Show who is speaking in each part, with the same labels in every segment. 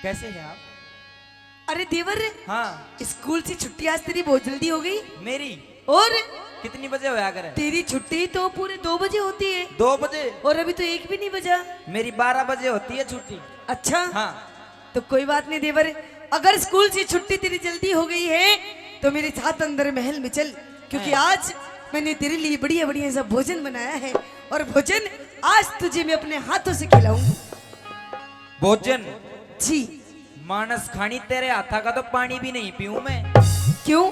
Speaker 1: कैसे हैं आप?
Speaker 2: अरे देवर,
Speaker 1: हाँ
Speaker 2: स्कूल से छुट्टी आज तेरी बहुत जल्दी हो गई।
Speaker 1: मेरी
Speaker 2: और
Speaker 1: कितनी बजे होया करे?
Speaker 2: तेरी छुट्टी तो पूरे 2 बजे होती है
Speaker 1: 2 बजे।
Speaker 2: और अभी तो 1 भी नहीं बजा।
Speaker 1: मेरी 12 बजे होती है छुट्टी।
Speaker 2: अच्छा
Speaker 1: हाँ
Speaker 2: तो कोई बात नहीं देवर, अगर स्कूल से छुट्टी तेरी जल्दी हो गई है तो मेरे साथ अंदर महल में चल, क्योंकि आज मैंने तेरे लिए बढ़िया बढ़िया सा भोजन बनाया है और भोजन आज तुझे मैं अपने हाथों से खिलाऊंगी।
Speaker 1: भोजन?
Speaker 2: जी।
Speaker 1: मानस खानी तेरे हाथा का तो पानी भी नहीं पीऊं मैं।
Speaker 2: क्यों?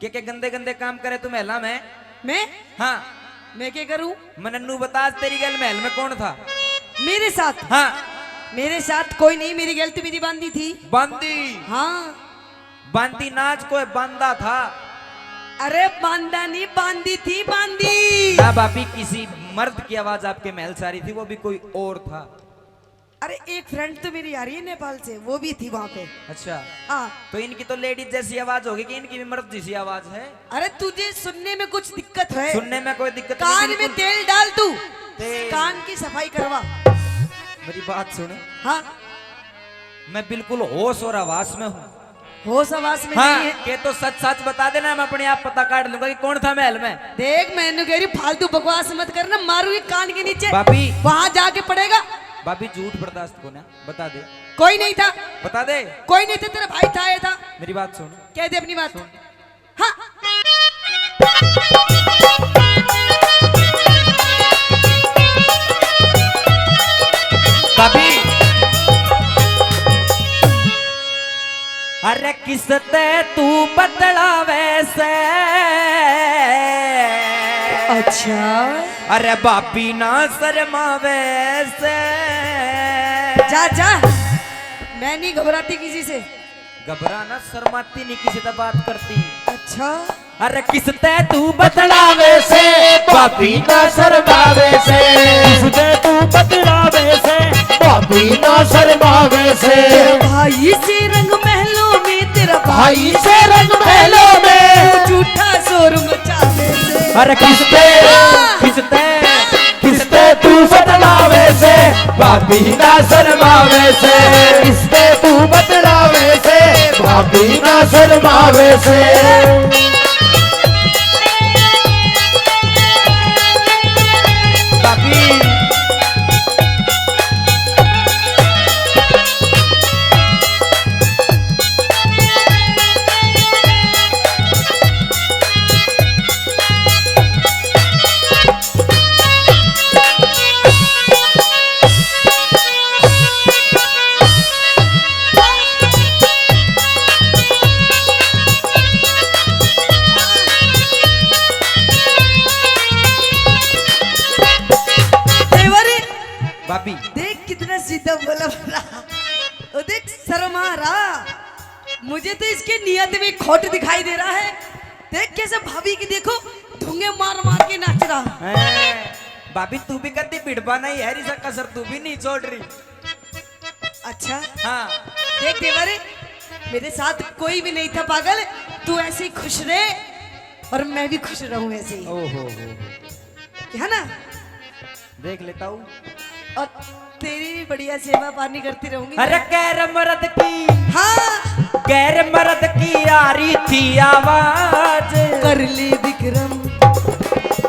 Speaker 1: के गंदे गंदे काम करे तू महला में?
Speaker 2: मैं
Speaker 1: हाँ
Speaker 2: मैं क्या करूं?
Speaker 1: मनन्नू बता तेरी गल महल में कौन था?
Speaker 2: मेरे साथ?
Speaker 1: हाँ
Speaker 2: मेरे साथ कोई नहीं, मेरी गल तो मेरी बांदी थी।
Speaker 1: बांदी?
Speaker 2: हाँ
Speaker 1: बांदी नाच को बांदा था।
Speaker 2: अरे बांदा नहीं, बांदी थी, बांदी।
Speaker 1: ना बापी, किसी मर्द की आवाज आपके महल से आ रही थी, वो भी कोई और था।
Speaker 2: अरे एक फ्रेंड तो मेरी आ रही है नेपाल से, वो भी थी वहाँ पे।
Speaker 1: अच्छा
Speaker 2: हाँ।
Speaker 1: तो इनकी तो लेडीज जैसी आवाज होगी कि इनकी भी मर्द जैसी आवाज है?
Speaker 2: अरे तुझे सुनने में कुछ दिक्कत है?
Speaker 1: सुनने में कोई दिक्कत
Speaker 2: कान
Speaker 1: नहीं,
Speaker 2: में
Speaker 1: बिल्कुल।
Speaker 2: तेल डाल तू,
Speaker 1: तेल।
Speaker 2: कान की सफाई करवा।
Speaker 1: मेरी बात सुने।
Speaker 2: हाँ
Speaker 1: मैं बिल्कुल होश और आवास में हूँ।
Speaker 2: होश आवास में
Speaker 1: हाँ
Speaker 2: नहीं है।
Speaker 1: के तो सच सच बता देना, मैं अपने आप पता काट लूंगा कि कौन था महल में।
Speaker 2: देख मैंने कह रही फालतू बकवास मत करना, मारूंगी कान के नीचे।
Speaker 1: बापी।
Speaker 2: वहाँ जाके पड़ेगा।
Speaker 1: बापी झूठ बर्दाश्त को ना, बता दे।
Speaker 2: कोई नहीं था।
Speaker 1: बता दे।
Speaker 2: कोई नहीं था, तेरा भाई था, ये था।
Speaker 1: मेरी बात सुन।
Speaker 2: कह दे अपनी बात। हाँ
Speaker 1: बापी। अरे किसते तू बदला वैसे?
Speaker 2: अच्छा।
Speaker 1: अरे बापी ना शर्मा वैसे।
Speaker 2: जा जा, मैं नहीं घबराती किसी से।
Speaker 1: घबरा ना, शर्माती नहीं, किसी से बात करती।
Speaker 2: अच्छा।
Speaker 1: अरे किसते तू बदलावे से?
Speaker 3: बापी ना शर्मावे से। किसते तू बदलावे से? बापी ना शर्मावे से।
Speaker 2: भाई से रंग महलों में, तेरा
Speaker 3: भाई से रंग महलों में
Speaker 2: झूठा शोर मचावे से।
Speaker 1: अरे किसते किसते
Speaker 3: किसते तू बदलावे से? बापी ना शर्मावे से। किसते तू बदलावे से? बापी ना शर्मावे से।
Speaker 1: बापी। बापी
Speaker 2: देख कितना सीधा बोला बोला। ओ देख शर्मा रहा, मुझे तो इसके नियत में खोट दिखाई दे रहा है। देख कैसे भाभी की, देखो धुंगे मार मार के नाच रहा है।
Speaker 1: बापी तू भी कदी पिटवा नहीं है, रिसा कसर तू भी नहीं छोड़ रही।
Speaker 2: अच्छा
Speaker 1: हाँ
Speaker 2: देख देवरे, मेरे साथ कोई भी नहीं था पागल, तू ऐसे ही खुश रहे और मैं भी खुश रहूं ऐसे ही,
Speaker 1: ओहो
Speaker 2: है ना?
Speaker 1: देख लेता हूँ।
Speaker 2: और तेरी भी बढ़िया सेवा पानी करती रहूंगी।
Speaker 1: अरे गैर मर्द की,
Speaker 2: हाँ
Speaker 1: गैर मर्द की आ रही थी आवाज।
Speaker 2: कर ले विक्रम,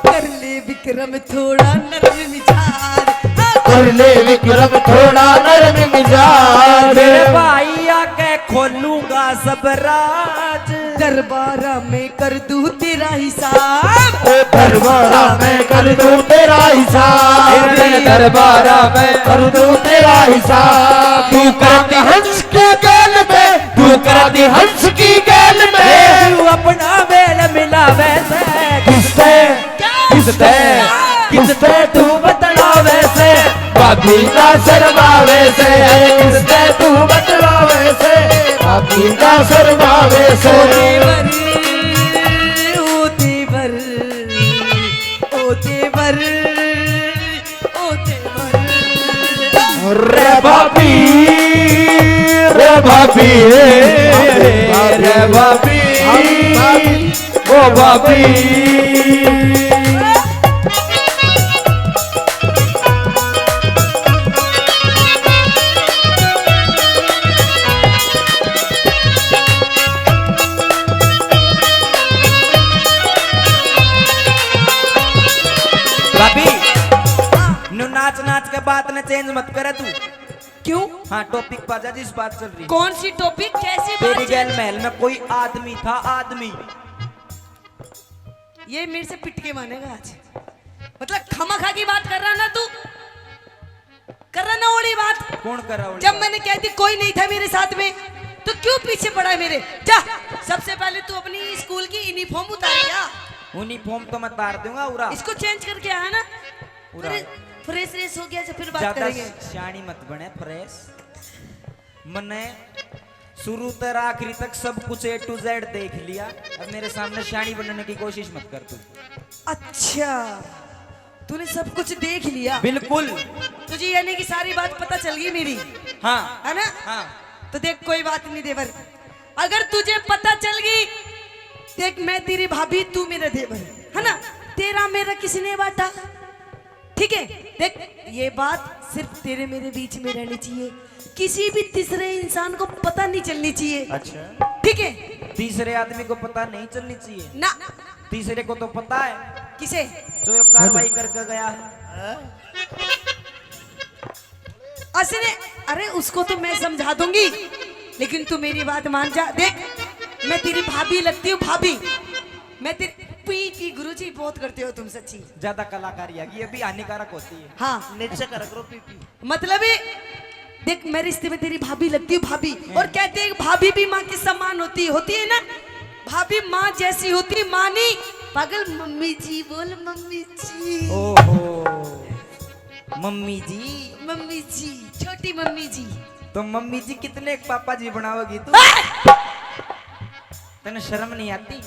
Speaker 2: कर ले विक्रम थोड़ा नरम मिजाज। हाँ,
Speaker 3: कर ले विक्रम थोड़ा नरम मिजाज।
Speaker 1: मेरे भाई आके खोलूंगा सब राज।
Speaker 2: दरबारा में कर दूं तेरा हिसाब।
Speaker 3: दरबारा में कर दूं तेरा हिसाब। दरबारा में कर दूं तेरा हिसाब। तू करती हंस के गैल में, तू करती हंस की गैल में।
Speaker 1: तू अपना मेल मिला वैसे।
Speaker 3: किसते किसते किसते तू बतला वैसे? बापी ना शर्मावे से। किसते तू बतला वैसे? बापी ना शर्मावे से।
Speaker 2: ओ देवर, ओ देवर, ओ देवर।
Speaker 3: रे बापी, रे बापी, रे बापी, ओ बापी।
Speaker 1: नाच नाच के बात ने चेंज मत करे तू।
Speaker 2: क्यों?
Speaker 1: हाँ टॉपिक पा जा, जिस बात चल रही।
Speaker 2: कौन सी टॉपिक, कैसी
Speaker 1: तेरी
Speaker 2: बात?
Speaker 1: गैल महल में कोई आदमी था, आदमी।
Speaker 2: ये मेरे से पिट के मानेगा आज। मतलब खमा की बात कर रहा ना तू, कर रहा ना ओड़ी बात।
Speaker 1: कौन कर रहा?
Speaker 2: जब मैंने कह दी कोई नहीं था मेरे साथ में, तो क्यों पीछे पड़ा है मेरे? जा सबसे पहले तू अपनी स्कूल की यूनिफॉर्म उतार क्या।
Speaker 1: यूनिफॉर्म तो मैं तार दूंगा उरा।
Speaker 2: इसको चेंज करके आया ना,
Speaker 1: उरा।
Speaker 2: फ्रेश रेस हो गया, फिर बात
Speaker 1: ज्यादा
Speaker 2: करेंगे।
Speaker 1: शानी मत बने फ्रेश। मैंने शुरू से आखिरी तक सब कुछ A to Z देख लिया। अब मेरे सामने शानी बनने की कोशिश मत कर तू।
Speaker 2: अच्छा तूने सब कुछ देख लिया?
Speaker 1: बिल्कुल।
Speaker 2: तुझे यानी कि सारी बात पता चल गई मेरी,
Speaker 1: हाँ
Speaker 2: है ना?
Speaker 1: हाँ।
Speaker 2: तो देख कोई बात नहीं देवर, अगर तुझे पता चल गई, देख मैं तेरी भाभी, तू मेरा देवर, है ना? तेरा मेरा किसी ने बांटा, ठीक है? देख ये बात सिर्फ तेरे मेरे बीच में रहनी चाहिए, किसी भी तीसरे इंसान को पता नहीं चलनी चाहिए।
Speaker 3: अच्छा
Speaker 2: ठीक है?
Speaker 1: तीसरे आदमी को पता नहीं चलनी चाहिए
Speaker 2: ना।
Speaker 1: तीसरे को तो पता है,
Speaker 2: किसे?
Speaker 1: जो ये कार्रवाई करके गया है।
Speaker 2: असने अरे उसको तो मैं समझा दूंगी, लेकिन तू मेरी बात मान जा। देख मैं तेरी भाभी लगती हूँ, भाभी। मैं तेरी पी गुरुजी बहुत करते हो तुम, सच्ची।
Speaker 1: ज्यादा कलाकारी है, ये भी हानिकारक होती है।
Speaker 2: हाँ
Speaker 3: नीचे कर करो पीपी।
Speaker 2: मतलब है, देख मैं रिश्ते में तेरी भाभी लगती हूँ, भाभी। और कहते हैं भाभी भी माँ के समान होती है ना? भाभी माँ जैसी होती है, माँ नहीं पागल। मम्मी जी बोल, मम्मी जी।
Speaker 1: ओहो मम्मी जी,
Speaker 2: मम्मी जी, छोटी मम्मी जी।
Speaker 1: तो मम्मी जी कितने पापा जी बनाओगी तू? तने शर्म नहीं आती?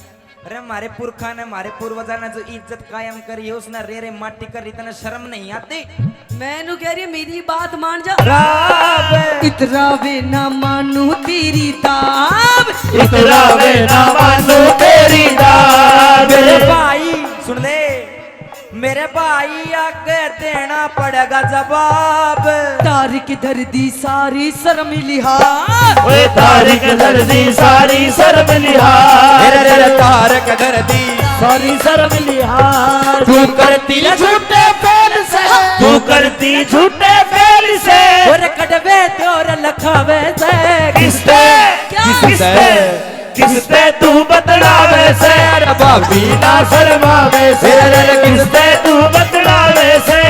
Speaker 1: अरे हमारे पुरखा ने, हमारे पूर्वजा ने जो इज्जत कायम करी है, उसने रे रे माटी करी, तने शर्म नहीं आती?
Speaker 2: मैनू कह रही है मेरी बात मान जा।
Speaker 1: राब
Speaker 2: इतरा वे ना मानू तेरी दाब,
Speaker 3: इतना वे ना मानो तेरी दाद।
Speaker 1: मेरे भाई सुन ले, मेरे भाई आगे देना पड़ेगा जवाब।
Speaker 2: तारिक दर्दी सारी शर्म लिहाज,
Speaker 3: ओए तारिक दर्दी सारी शर्म लिहाज।
Speaker 1: तारक दर्दी
Speaker 3: सारी शर्म लिहाज।
Speaker 1: तू करती है
Speaker 3: झूठे फेल से, तू करती झूठे फेल से।
Speaker 1: और कटवे तोर लखावे से।
Speaker 3: किसते किसते किसते तू बतलावे से।
Speaker 1: भाभी
Speaker 3: ना शर्मावे से। किसते तू बतलावे से।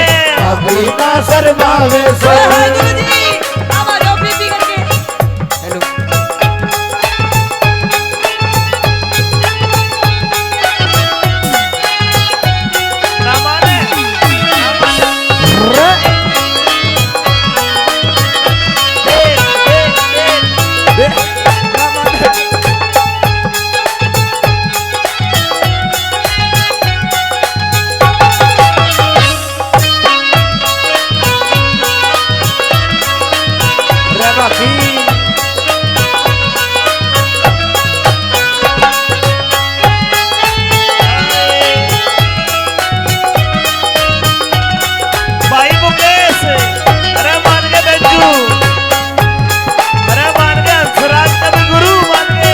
Speaker 3: अभी ना शर्मावे से।
Speaker 2: गुरुजी अब आ जाओ पी करके।
Speaker 1: हेलो
Speaker 3: ना माने ना माने। भाई मुकेश, अरे मान के बेंजू, अरे मान के हंसराज कवि गुरु मान के।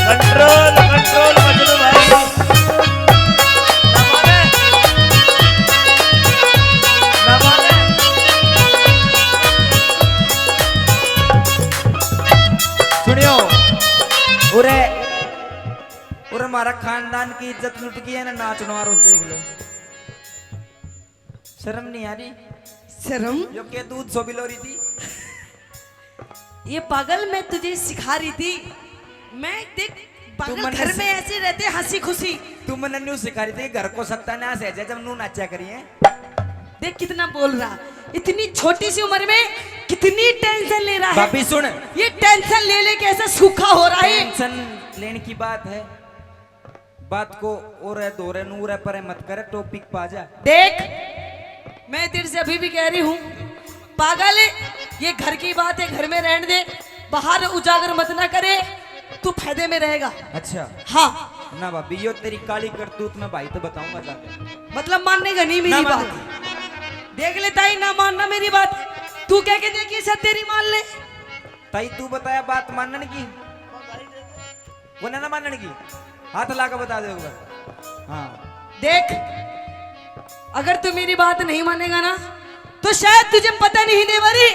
Speaker 3: कंट्रोल कंट्रोल मजनू भाई। ना माने ना माने।
Speaker 1: सुनियो, उरे उरे हमारा खानदान की इज्जत लुट गई है ना, नाच नवारोस देख लो। शर्म नहीं आ रही?
Speaker 2: शर्म?
Speaker 1: जो के दूध सो बिलोरी थी।
Speaker 2: ये पागल मैं तुझे सिखा रही थी। मैं देख पागल
Speaker 1: मन
Speaker 2: घर
Speaker 1: से-
Speaker 2: में ऐसे रहते हंसी खुशी।
Speaker 1: तू मैंने न्यू सिखा रही थी घर को सत्यानाश है जब नू नाचा करिए।
Speaker 2: देख कितना बोल रहा, इतनी छोटी सी उम्र में कितनी टेंशन ले रहा है।
Speaker 1: भाभी सुन,
Speaker 2: ये टेंशन ले ले कैसे सूखा हो रहा है।
Speaker 1: टेंशन लेने की बात है, बात को और है दोरे नूर है पर मत करे, टॉपिक पा जा।
Speaker 2: देख मैं तेरे से अभी भी कह रही हूँ, पागल है, ये घर की बात है, घर में रहने दे, बाहर उजागर मत ना करे, तू फायदे में रहेगा।
Speaker 1: अच्छा
Speaker 2: हाँ
Speaker 1: ना भाभी, यो तेरी काली करतूत में भाई तो बताऊंगा जाके।
Speaker 2: मतलब मानने का नहीं मेरी
Speaker 1: ना
Speaker 2: बात? देख लेता ही ना मानना मेरी बात। तू कह के देखिए सर तेरी मान ले।
Speaker 1: ताई तू बताया बात मानने की, वो ना मानने की, हाथ ला के बता दे एक बार। हाँ
Speaker 2: देख, अगर तू मेरी बात नहीं मानेगा ना तो शायद तुझे पता नहीं देवरी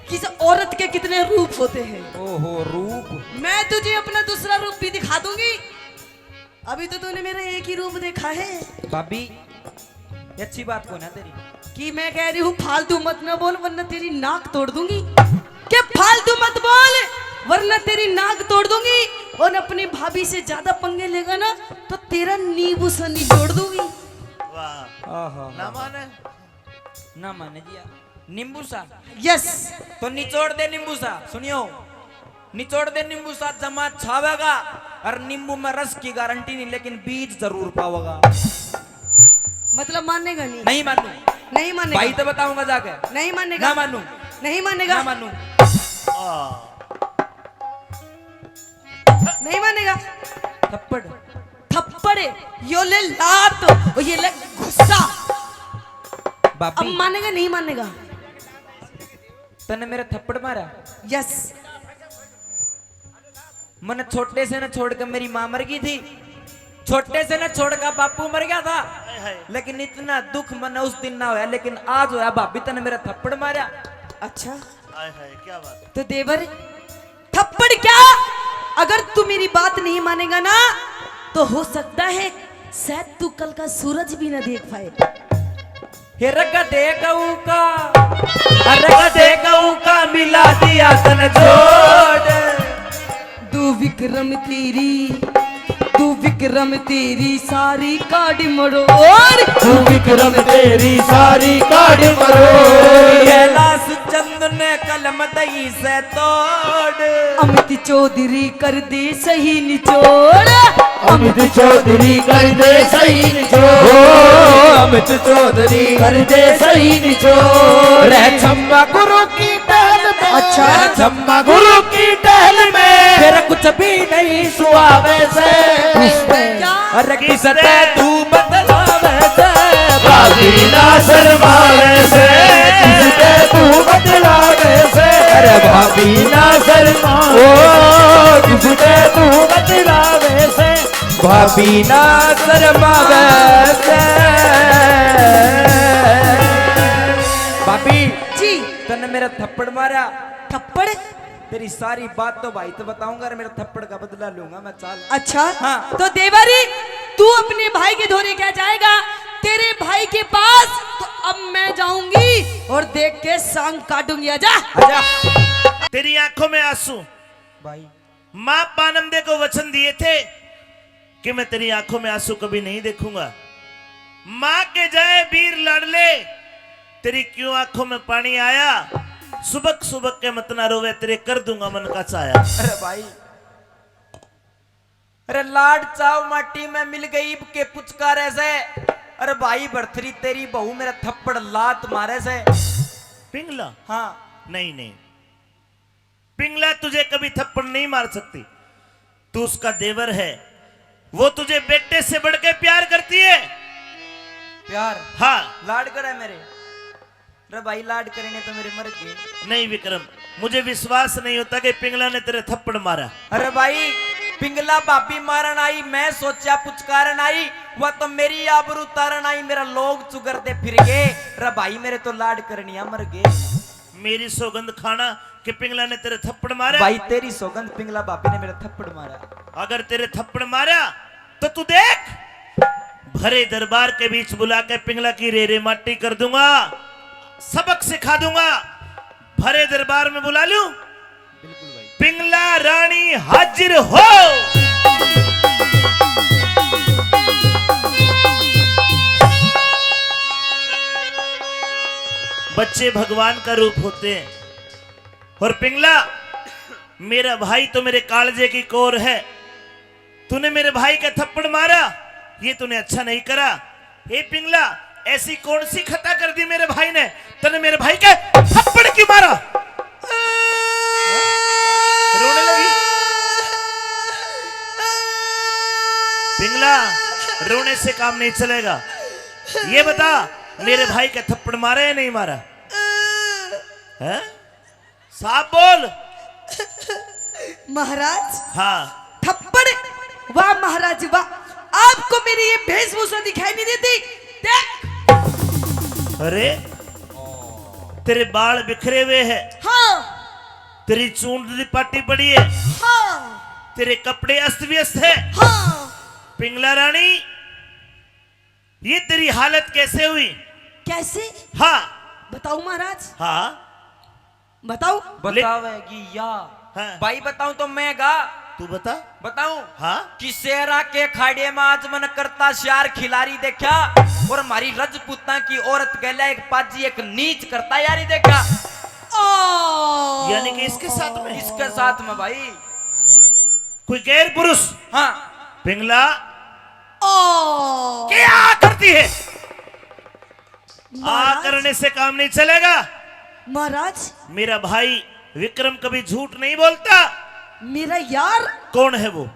Speaker 2: कि इस औरत के कितने रूप होते हैं।
Speaker 1: ओहो रूप,
Speaker 2: मैं तुझे अपना दूसरा रूप भी दिखा दूंगी। अभी तो तूने मेरा एक ही रूप देखा है।
Speaker 1: भाभी ये अच्छी बात कौन है तेरी?
Speaker 2: कि मैं कह रही हूँ फालतू मत न बोल वरना तेरी नाक तोड़ दूंगी। क्या फालतू मत बोल वरना तेरी नाक तोड़ दूंगी। और अपनी भाभी से ज्यादा पंगे लेगा ना तो तेरा नींबू सा निचोड़ दूंगी।
Speaker 4: वाह,
Speaker 1: आहा,
Speaker 4: ना माने।
Speaker 1: ना माने जिया, नींबू सा
Speaker 2: यस,
Speaker 1: तो निचोड़ दे नींबू सा। सुनियो, निचोड़ दे नींबू सा, जमा छावेगा। और नींबू में रस की गारंटी नहीं, लेकिन बीज जरूर पावेगा।
Speaker 2: मतलब मानेगा नहीं?
Speaker 1: नहीं मानू
Speaker 2: नहीं मानेगा?
Speaker 1: भाई तो बताऊंगा जाके।
Speaker 2: नहीं मानेगा?
Speaker 1: ना मानू,
Speaker 2: नहीं मानेगा?
Speaker 1: ना मानू।
Speaker 2: नहीं मानेगा?
Speaker 1: थप्पड़,
Speaker 2: थप्पड़ यो ले लात और ये ले गुस्सा। अब
Speaker 1: भाभी
Speaker 2: मानेगा नहीं मानेगा?
Speaker 1: तने मेरे थप्पड़ मारा।
Speaker 2: यस।
Speaker 1: मैंने छोटे से न छोड़ कर मेरी माँ मर गई थी, छोटे से न छोड़ कर बापू मर गया था, लेकिन इतना दुख मैंने उस दिन ना होया, लेकिन आज होया। भाभी तने मेरा थप्पड़ मारा।
Speaker 2: अच्छा
Speaker 4: हाय हाय, क्या बात।
Speaker 2: तो देवर थप्पड़ क्या, अगर तू मेरी बात नहीं मानेगा ना तो हो सकता है शायद तू कल का सूरज भी ना देख पाए।
Speaker 1: हे रगा दे गऊ का, रगा दे गऊ का, मिला दिया तन जोड़।
Speaker 2: तू विक्रम तेरी सारी काड़ी मरोड़।
Speaker 3: तू विक्रम तेरी सारी काड़ी मरोड़।
Speaker 1: कैलाश चंद ने कलम दई से तोड़।
Speaker 2: अमित चौधरी कर दे सही निचोड़।
Speaker 3: अमित चौधरी कर दे सही निचोड़। अमित चौधरी कर दे सही निचोड़। रे छम्मा गुरु की टहल में,
Speaker 2: अच्छा।
Speaker 3: रे छम्मा गुरु की टहल में,
Speaker 1: फिर कुछ भी नहीं
Speaker 3: सुहावे से।
Speaker 2: क्या?
Speaker 1: अरे किसते तू बदलावे से।
Speaker 3: भाभी ना शर्मावे से, किसते तू बदलावे से। अरे भाभी ना शर्मावे, ओ किसते तू बदलावे से।
Speaker 1: भाभी ना शर्मावे से। भाभी
Speaker 2: जी
Speaker 1: तने मेरा थप्पड़ मारा,
Speaker 2: थप्पड़?
Speaker 1: तेरी सारी बात तो भाई तो बताऊंगा, और मेरा थप्पड़ का बदला लूंगा मैं। चाल
Speaker 2: अच्छा
Speaker 1: हाँ।
Speaker 2: तो देवरी तू अपने भाई के धोरे क्या जाएगा तेरे भाई के पास, तो अब मैं जाऊंगी और देख के सांग काटूंगी। आजा।
Speaker 1: आजा
Speaker 4: तेरी आंखों में आंसू।
Speaker 1: भाई।
Speaker 4: मां पानमदे को वचन दिए थे कि मैं तेरी आंखों में आंसू कभी नहीं देखूंगा। मां के जाए वीर लाडले, तेरी क्यों आंखों में पानी आया। सुबक सुबक के मत ना रोवे, तेरे कर दूंगा मन का चाया।
Speaker 1: अरे भाई, अरे लाड चाव माटी में मिल गई के पुचकारे से। अरे भाई भरथरी तेरी बहू मेरा थप्पड़ लात मारे से।
Speaker 4: पिंगला?
Speaker 1: हाँ
Speaker 4: नहीं नहीं, पिंगला तुझे कभी थप्पड़ नहीं मार सकती। तू उसका देवर है, वो तुझे बेटे से बढ़ के प्यार करती है।
Speaker 1: प्यार,
Speaker 4: हाँ।
Speaker 1: लाड करे मेरे। अरे भाई लाड करेंगे तो मेरे मर गए।
Speaker 4: नहीं विक्रम, मुझे विश्वास नहीं होता कि पिंगला ने तेरे थप्पड़ मारा।
Speaker 1: अरे भाई पिंगला भाभी मारन आई, मैं सोचा पुचकारन आई, वह तो मेरी आबरू तारन आई। मेरा लोग चुगरते फिर गए। अरे भाई मेरे तो लाड करनिया मर गए।
Speaker 4: मेरी सौगंध खाना कि पिंगला ने तेरे थप्पड़ मारा।
Speaker 1: भाई तेरी सौगंध, पिंगला भाभी ने मेरा थप्पड़ मारा।
Speaker 4: अगर तेरे थप्पड़ मारा तो तू देख, भरे दरबार के बीच बुला के पिंगला की रेरे माटी कर दूंगा, सबक सिखा दूंगा। भरे दरबार में बुला लूं,
Speaker 1: बिल्कुल भाई।
Speaker 4: पिंगला रानी हाजिर हो। बच्चे भगवान का रूप होते हैं, और पिंगला मेरा भाई तो मेरे कालजे की कोर है। तूने मेरे भाई का थप्पड़ मारा, ये तूने अच्छा नहीं करा। हे पिंगला, ऐसी कौन सी खता कर दी मेरे भाई ने, तूने मेरे भाई के थप्पड़ क्यों मारा? रोने लगी। पिंगला, रोने से काम नहीं चलेगा। ये बता, मेरे भाई का थप्पड़ मारा या नहीं मारा है? साफ बोल।
Speaker 2: महाराज
Speaker 4: हाँ,
Speaker 2: थप्पड़? वाह महाराज वाह, आपको मेरी ये वेशभूषा दिखाई नहीं देती? देख।
Speaker 4: अरे तेरे बाल बिखरे हुए हैं,
Speaker 2: हाँ
Speaker 4: तेरी चूंडी पाटी पड़ी है,
Speaker 2: हाँ
Speaker 4: तेरे कपड़े अस्त व्यस्त है।
Speaker 2: हाँ।
Speaker 4: पिंगला रानी, ये तेरी हालत कैसे हुई?
Speaker 2: कैसे?
Speaker 4: हाँ
Speaker 2: बताऊं महाराज,
Speaker 4: हाँ
Speaker 2: बताऊं?
Speaker 1: बतावेगी या
Speaker 4: हाँ।
Speaker 1: भाई बताऊं तो मैं गा
Speaker 4: तू बता।
Speaker 1: बताऊं
Speaker 4: हाँ,
Speaker 1: कि शेरा के खाड़े में आज मन करता शार खिलाड़ी देखा, और हमारी रजपूता की औरत गला एक पाजी एक नीच करता यारी देखा।
Speaker 2: ओ
Speaker 4: यानी कि इसके साथ में
Speaker 1: इसके साथ में भाई
Speaker 4: कोई गैर पुरुष।
Speaker 1: हाँ
Speaker 4: पिंगला
Speaker 2: ओ
Speaker 4: क्या करती है? आ
Speaker 2: महाराज?
Speaker 4: करने से काम नहीं चलेगा।
Speaker 2: महाराज
Speaker 4: मेरा भाई विक्रम कभी झूठ नहीं बोलता।
Speaker 2: मेरा यार?
Speaker 4: कौन है वो?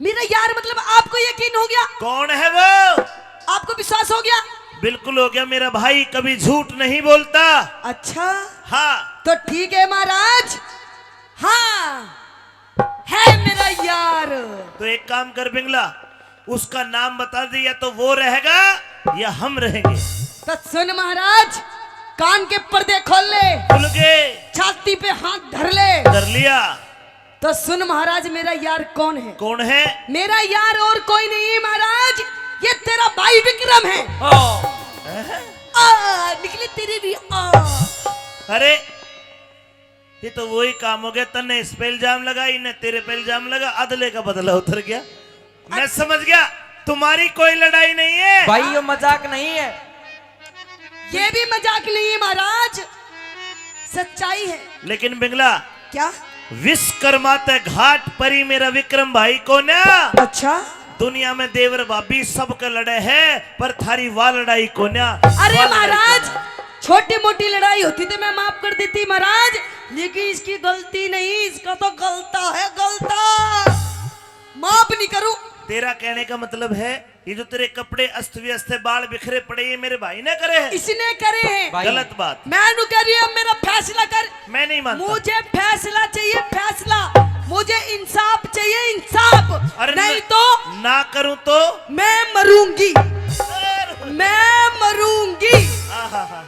Speaker 2: मेरा यार मतलब आपको यकीन हो गया?
Speaker 4: कौन है वो?
Speaker 2: आपको विश्वास हो गया?
Speaker 4: बिल्कुल हो गया, मेरा भाई कभी झूठ नहीं बोलता।
Speaker 2: अच्छा
Speaker 4: हाँ,
Speaker 2: तो ठीक है महाराज, हाँ है मेरा यार।
Speaker 4: तो एक काम कर पिंगला, उसका नाम बता दे, या तो वो रहेगा या हम रहेंगे।
Speaker 2: तो सुन महाराज, कान के पर्दे खोल ले,
Speaker 4: खुल गए,
Speaker 2: छाती पे हाथ धर ले।
Speaker 4: कर लिया।
Speaker 2: तो सुन महाराज, मेरा यार कौन है?
Speaker 4: कौन है?
Speaker 2: मेरा यार और कोई नहीं है महाराज, ये तेरा भाई विक्रम है। निकले तेरे भी
Speaker 4: अरे ये तो वही काम हो गया, तन्ने इस पे इल्जाम लगा, इन्हें तेरे पे इल्जाम लगा, अदले का बदला उतर गया। मैं समझ गया, तुम्हारी कोई लड़ाई नहीं है।
Speaker 1: भाई ये मजाक नहीं है।
Speaker 2: ये भी मजाक नहीं है महाराज, सच्चाई है।
Speaker 4: लेकिन बिंगला,
Speaker 2: क्या?
Speaker 4: विश्वकर्मा ते घाट परी मेरा विक्रम भाई को ना।
Speaker 2: अच्छा
Speaker 4: दुनिया में देवर भाभी सबके लड़े हैं, पर थारी वाह लड़ाई को ना।
Speaker 2: अरे महाराज, छोटी मोटी लड़ाई होती तो मैं माफ कर देती महाराज, लेकिन इसकी गलती नहीं, इसका तो गलता है, गलता माफ नहीं करूं।
Speaker 4: तेरा कहने का मतलब है ये जो तेरे कपड़े अस्त व्यस्त है, बाल बिखरे पड़े, ये मेरे भाई ने करे हैं?
Speaker 2: इसने करे हैं।
Speaker 1: भाई।
Speaker 4: गलत बात।
Speaker 2: मैं नु कह रही हूं, मेरा फैसला कर।
Speaker 4: मैं नहीं मानता।
Speaker 2: मुझे फैसला चाहिए, फैसला। मुझे इंसाफ चाहिए, इंसाफ।
Speaker 4: अरे
Speaker 2: नहीं तो
Speaker 4: ना करूं तो
Speaker 2: मैं मरूंगी, मैं मरूंगी।
Speaker 4: आहा।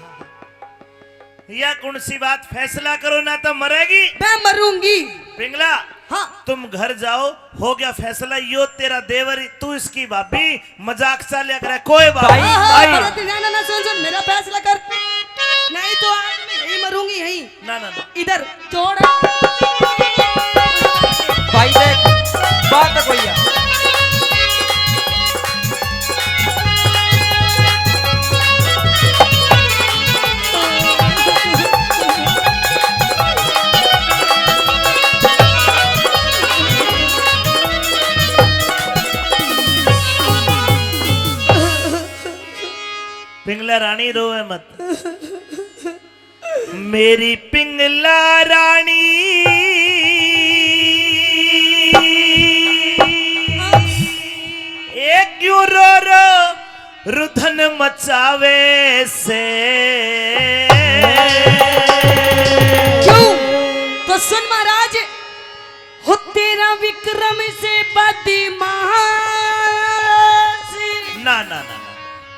Speaker 4: या कौन सी बात? फैसला करो ना तो मरेगी।
Speaker 2: मैं मरूंगी।
Speaker 4: पिंगला,
Speaker 2: हाँ
Speaker 4: तुम घर जाओ, हो गया फैसला। यो तेरा देवर, तू इसकी भाभी, मजाक सा लिया करे कोई बात
Speaker 1: भाई,
Speaker 4: नहीं।
Speaker 2: हाँ,
Speaker 4: भाई।
Speaker 2: ना सुन, मेरा फैसला कर, नहीं तो आज मैं यही मरूंगी, यही
Speaker 4: ना
Speaker 2: इधर छोड़।
Speaker 1: भाई देख बात कोई है।
Speaker 4: पिंगला रानी रोए मत, मेरी पिंगला रानी एक क्यों रो रुधन मचावे से।
Speaker 2: क्यों? तो सुन महाराज, हो तेरा विक्रम से बदमाश,
Speaker 4: ना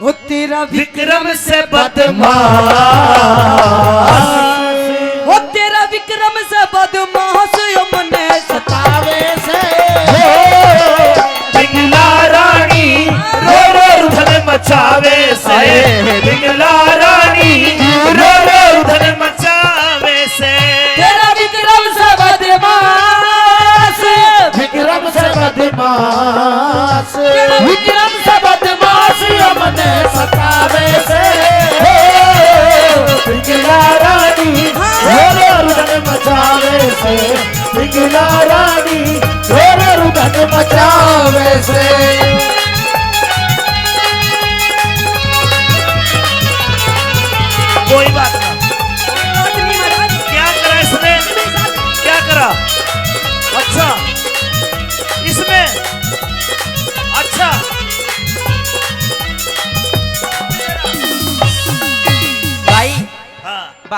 Speaker 2: हो तेरा
Speaker 4: विक्रम से बदमाश,
Speaker 2: हो तेरा विक्रम से बदमाश, मने
Speaker 3: सतावे से
Speaker 4: पिंगला रानी रो रुधन मचावे से। पिंगला रानी रो रुधन मचावे से।
Speaker 2: तेरा विक्रम से बदमाश,
Speaker 3: विक्रम से बदमाश, विक्रम से बदमाश हमने सतावे से। पिंगला रानी रो रुदन मचावे से। पिंगला रानी रो रुदन मचावे से।
Speaker 4: कोई बात ना। क्या करा इसने? क्या करा? अच्छा इसमें, अच्छा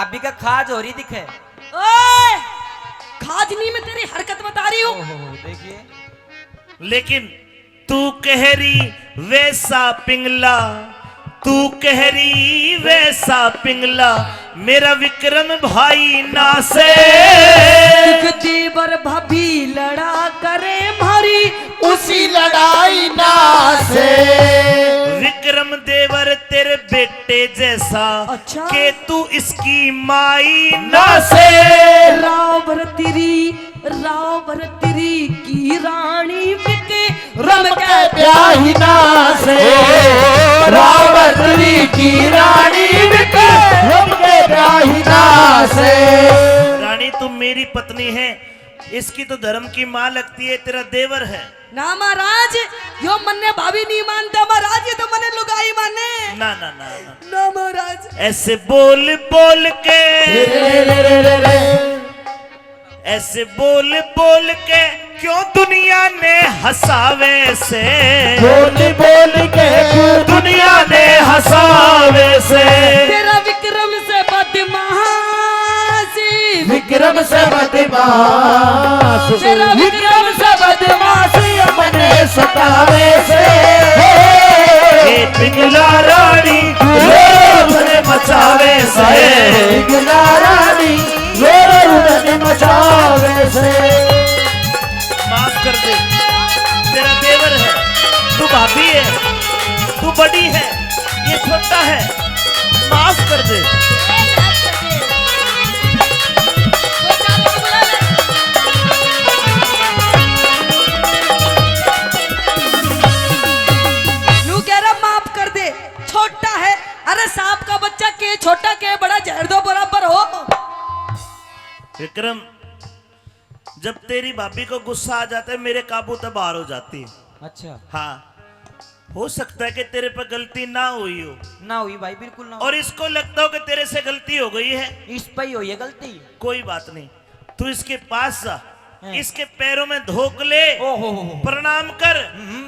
Speaker 1: भाभी का खाज हो रही दिखे।
Speaker 2: ओए खाजनी में तेरी हरकत बता रही हूँ।
Speaker 1: ओहो देखिए,
Speaker 4: लेकिन तू कह रही वैसा पिंगला, तू कह रही वैसा पिंगला, मेरा विक्रम भाई ना से।
Speaker 2: देवर भाभी लड़ा करे भारी,
Speaker 3: उसी लड़ाई ना से।
Speaker 4: विक्रम देवर तेरे बेटे जैसा,
Speaker 2: अच्छा।
Speaker 4: के तू इसकी माई ना से।
Speaker 2: रावण तेरी की रानी बिके रम के
Speaker 3: ब्याही ना से। रावण की रानी बिके रम के ब्याही ना से।
Speaker 4: रानी तुम मेरी पत्नी है, इसकी तो धर्म की माँ लगती है, तेरा देवर है।
Speaker 2: ना महाराज, यो मन्ने भाभी नहीं मानता महाराज, ये तो मने लुगाई माने।
Speaker 4: ना ना ना ना,
Speaker 2: ना महाराज,
Speaker 4: ऐसे बोल बोल के,
Speaker 3: रे रे रे रे रे।
Speaker 4: ऐसे बोल बोल के क्यों दुनिया ने हंसावे से।
Speaker 3: बोल बोल के
Speaker 4: दुनिया ने हंसावे से।
Speaker 2: तेरा विक्रम से बदमाशी,
Speaker 3: विक्रम से बदमाश,
Speaker 2: तेरा
Speaker 3: विक्रम से बदमाशी अपने सतावे से।
Speaker 4: ये पिंगला रानी रोने मचावे से।
Speaker 3: पिंगला रानी रोने मचावे से।
Speaker 4: माफ कर दे, तेरा देवर है, तू भाभी है, तू बड़ी है, ये छोटा है, माफ कर दे।
Speaker 2: नू कह रहा माफ कर दे, छोटा है। अरे सांप का बच्चा के छोटा के बड़ा, जहर दो बराबर हो।
Speaker 4: विक्रम, जब तेरी भाभी को गुस्सा आ जाता है, मेरे काबू तब बाहर हो जाती है।
Speaker 1: अच्छा
Speaker 4: हाँ, हो सकता है कि तेरे पर गलती ना हुई हो,
Speaker 1: ना हुई भाई, बिल्कुल ना हुई।
Speaker 4: और इसको लगता हो कि तेरे से गलती हो गई है।
Speaker 1: इस पे ही हुई है गलती।
Speaker 4: कोई बात नहीं, तू इसके पास जा,
Speaker 1: हैं।
Speaker 4: इसके पैरों में धोक ले,
Speaker 1: ओहो
Speaker 4: प्रणाम कर,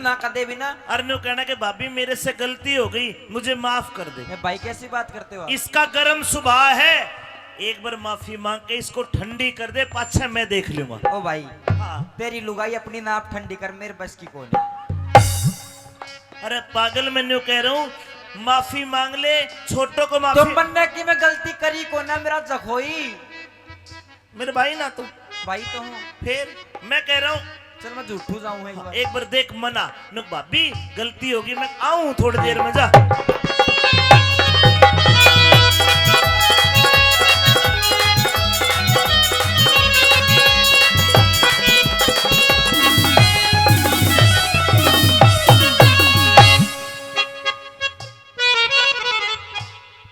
Speaker 1: ना कदे भी ना।
Speaker 4: अरनु कहना कि भाभी मेरे से गलती हो गई, मुझे माफ कर दे।
Speaker 1: मैं भाई कैसी बात करते हो आप?
Speaker 4: इसका गर्म स्वभाव है, एक बार माफी मांग के इसको ठंडी कर दे, पाछा मैं देख लूंगा।
Speaker 1: ओ भाई,
Speaker 4: हाँ।
Speaker 1: तेरी लुगाई अपनी नाप ठंडी कर, मेरे बस की कौन है।
Speaker 4: अरे पागल, मैं न्यू कह रहा हूँ, माफी मांग ले, छोटों को माफी।
Speaker 1: तुम बनने की मैं गलती करी को ना, मेरा जखोई
Speaker 4: मेरे भाई ना तू,
Speaker 1: भाई तो हूँ।
Speaker 4: फिर मैं कह रहा हूँ,
Speaker 1: चल मैं झूठू जाऊँ एक बार।
Speaker 4: एक बार देख मना, नुक भाभी गलती होगी, मैं आऊं थोड़ी देर में, जा।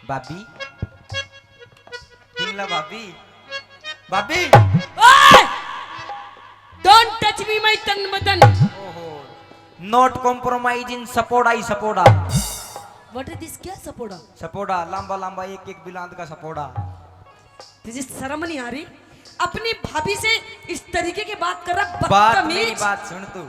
Speaker 1: भाभी, पिंगला भाभी, भाभी।
Speaker 2: डोंट टच मी माय तन मदन।
Speaker 1: ओहो, नॉट कॉम्प्रोमाइज इन सपोड़ा ही सपोड़ा।
Speaker 2: What is this? क्या सपोड़ा?
Speaker 1: सपोड़ा लंबा लंबा एक एक बिलांद का सपोड़ा।
Speaker 2: तुझे शर्म नहीं आ रही? अपनी भाभी से इस तरीके की बात कर रहा,
Speaker 1: बात मेरी
Speaker 2: बदतमीज।
Speaker 1: बात सुन तू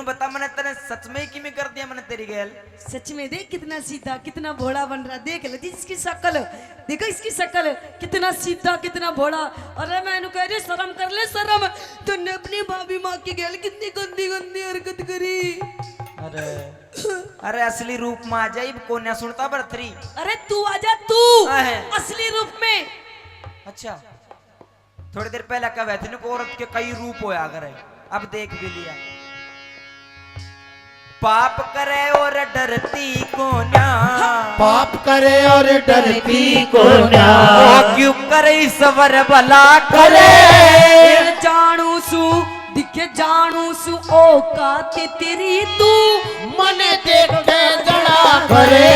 Speaker 1: बता, मैंने तेरे सच में की में कर दिया मैंने तेरी गैल।
Speaker 2: सच में देख कितना सीधा, कितना भोला बन रहा। देख ले इसकी शक्ल, देखो इसकी शक्ल, कितना सीधा, कितना भोला। अरे मैं कह रही शर्म कर ले, शर्म। तूने अपनी भाभी माँ की गैल कितनी गंदी गंदी हरकत करी।
Speaker 1: अरे अरे असली रूप में आ जाई, कोन्या सुनता बरथरी।
Speaker 2: अरे तू आजा, तू
Speaker 1: आहे।
Speaker 2: असली रूप में।
Speaker 1: अच्छा, थोड़ी देर पहले कहा थे को औरत के कई रूप होया करे, अब देख भी लिया। पाप करे और डरती को ना,
Speaker 3: पाप करे और डरती को ना,
Speaker 1: ओ क्यों करे सवर भला करे।
Speaker 2: ये जानू सु दिखे, जानू सु औकात तेरी तू,
Speaker 3: मन देख के जड़ा करे।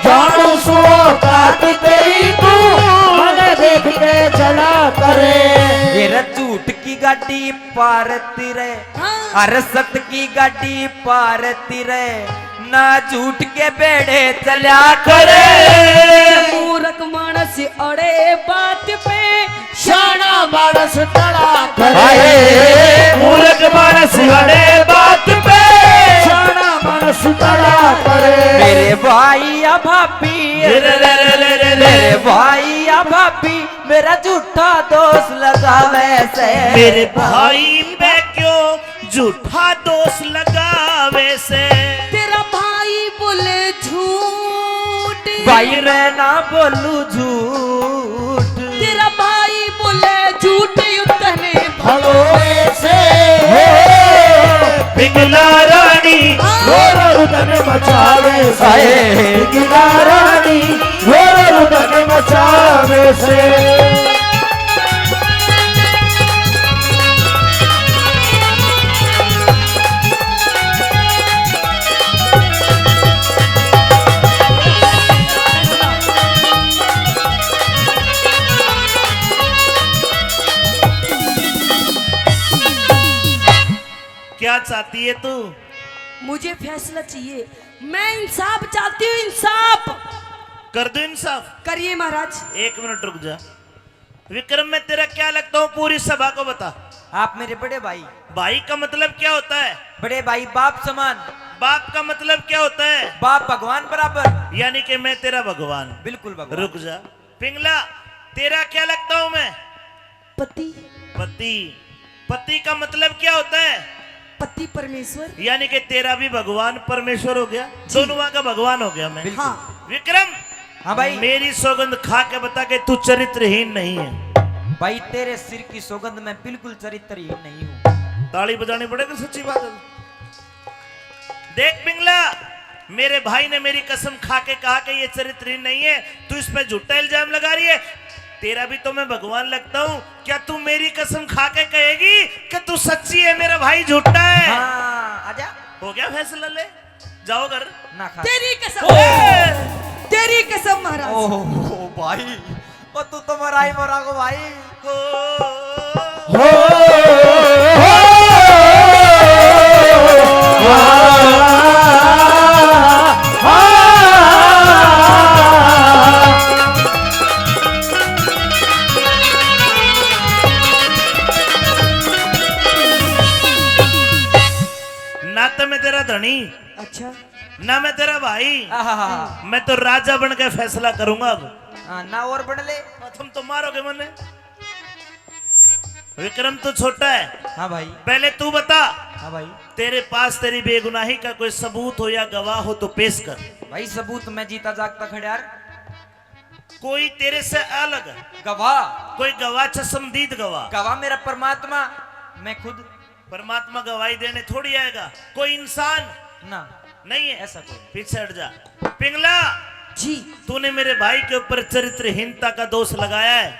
Speaker 3: जानू सो काट तेरी तू, मन देख के जड़ा करे।
Speaker 1: ये झूठ की गाड़ी पारती रे,
Speaker 2: हाँ।
Speaker 1: अरे सत की गाड़ी पारती रे, ना झूठ के बेड़े चला करे।
Speaker 2: मूर्ख मानस अड़े बात पे,
Speaker 3: शाना मानस टड़ा करे।
Speaker 4: हाय, मूर्ख मानस अड़े बात पे,
Speaker 3: शाना मानस टड़ा करे।
Speaker 1: मेरे भाई या भाभी, मेरे भाई या झूठा दोष लगावे से
Speaker 4: मेरे भाई पे क्यों झूठा दोष लगावे से
Speaker 2: तेरा भाई बोले झूठ,
Speaker 1: भाई मैं ना बोलू झूठ,
Speaker 2: तेरा भाई बोले झूठ उतने
Speaker 3: भलोए से
Speaker 4: पिंगला रानी
Speaker 3: घोर रुदन मचावे से पिंगला रानी घोर रुदन मचावे से
Speaker 4: क्या चाहती है तू?
Speaker 2: मुझे फैसला चाहिए, मैं इंसाफ चाहती हूँ, इंसाफ
Speaker 4: कर दो इंसाफ।
Speaker 2: करिए महाराज।
Speaker 4: एक मिनट रुक जा विक्रम, मैं तेरा क्या लगता हूँ पूरी सभा को बता।
Speaker 1: आप मेरे बड़े भाई।
Speaker 4: भाई का मतलब क्या होता है?
Speaker 1: बड़े भाई बाप समान।
Speaker 4: बाप का मतलब क्या होता है?
Speaker 1: बाप भगवान बराबर।
Speaker 4: यानी कि मैं तेरा भगवान।
Speaker 1: बिल्कुल भगवान।
Speaker 4: रुक जा पिंगला, तेरा क्या लगता हूँ मैं?
Speaker 2: पति।
Speaker 4: पति। पति का मतलब क्या होता है?
Speaker 2: पति परमेश्वर।
Speaker 4: यानी कि तेरा भी भगवान परमेश्वर हो गया, दोनों वहां का भगवान हो गया मैं।
Speaker 2: हाँ
Speaker 4: विक्रम,
Speaker 1: हाँ भाई।
Speaker 4: मेरी सौगंध खा के बता के तू चरित्रहीन नहीं है।
Speaker 1: भाई तेरे सिर की सौगंध में बिल्कुल चरित्रहीन नहीं हूँ।
Speaker 4: ताली बजानी पड़ेगी, सच्ची बात है। देख पिंगला, मेरे भाई ने मेरी कसम खा के कहा कि ये चरित्रहीन नहीं है, तू इस पे झूठा इल्जाम लगा रही है। तेरा भी तो मैं भगवान लगता हूँ, क्या तू मेरी कसम खा के कहेगी कि तू सच्ची है, मेरा भाई झूठा है?
Speaker 1: हाँ, आजा।
Speaker 4: हो गया फैसला, ले जाओ घर।
Speaker 1: ना खा।
Speaker 2: तेरी कसम,
Speaker 4: ए!
Speaker 2: तेरी कसम महाराज।
Speaker 1: ओह भाई, ओ तू तो मरा ही मरा को भाई।
Speaker 4: ना तो मैं तेरा धनी,
Speaker 2: अच्छा
Speaker 4: ना मैं तेरा भाई,
Speaker 1: आहा,
Speaker 4: मैं तो राजा बन के फैसला करूंगा अब।
Speaker 1: हाँ, ना और बढ़ ले।
Speaker 4: तुम तो मारोगे मने। विक्रम तू छोटा है,
Speaker 1: हाँ भाई।
Speaker 4: पहले तू बता,
Speaker 1: हाँ भाई।
Speaker 4: तेरे पास तेरी बेगुनाही का कोई सबूत हो या गवाह हो तो पेश कर।
Speaker 1: भाई सबूत मैं जीता जागता खड़ियार।
Speaker 4: कोई तेरे से अलग,
Speaker 1: गवाह।
Speaker 4: कोई गवाह, चश्मदीद गवाह।
Speaker 1: गवाह मेरा परमात्मा, मैं खुद।
Speaker 4: परमात्मा गवाही देने थोड़ी आएगा, कोई इंसान
Speaker 1: ना
Speaker 4: नहीं है
Speaker 1: ऐसा कोई।
Speaker 4: पीछे हट जा। पिंगला,
Speaker 2: जी।
Speaker 4: तूने मेरे भाई के ऊपर चरित्रहीनता का दोष लगाया है,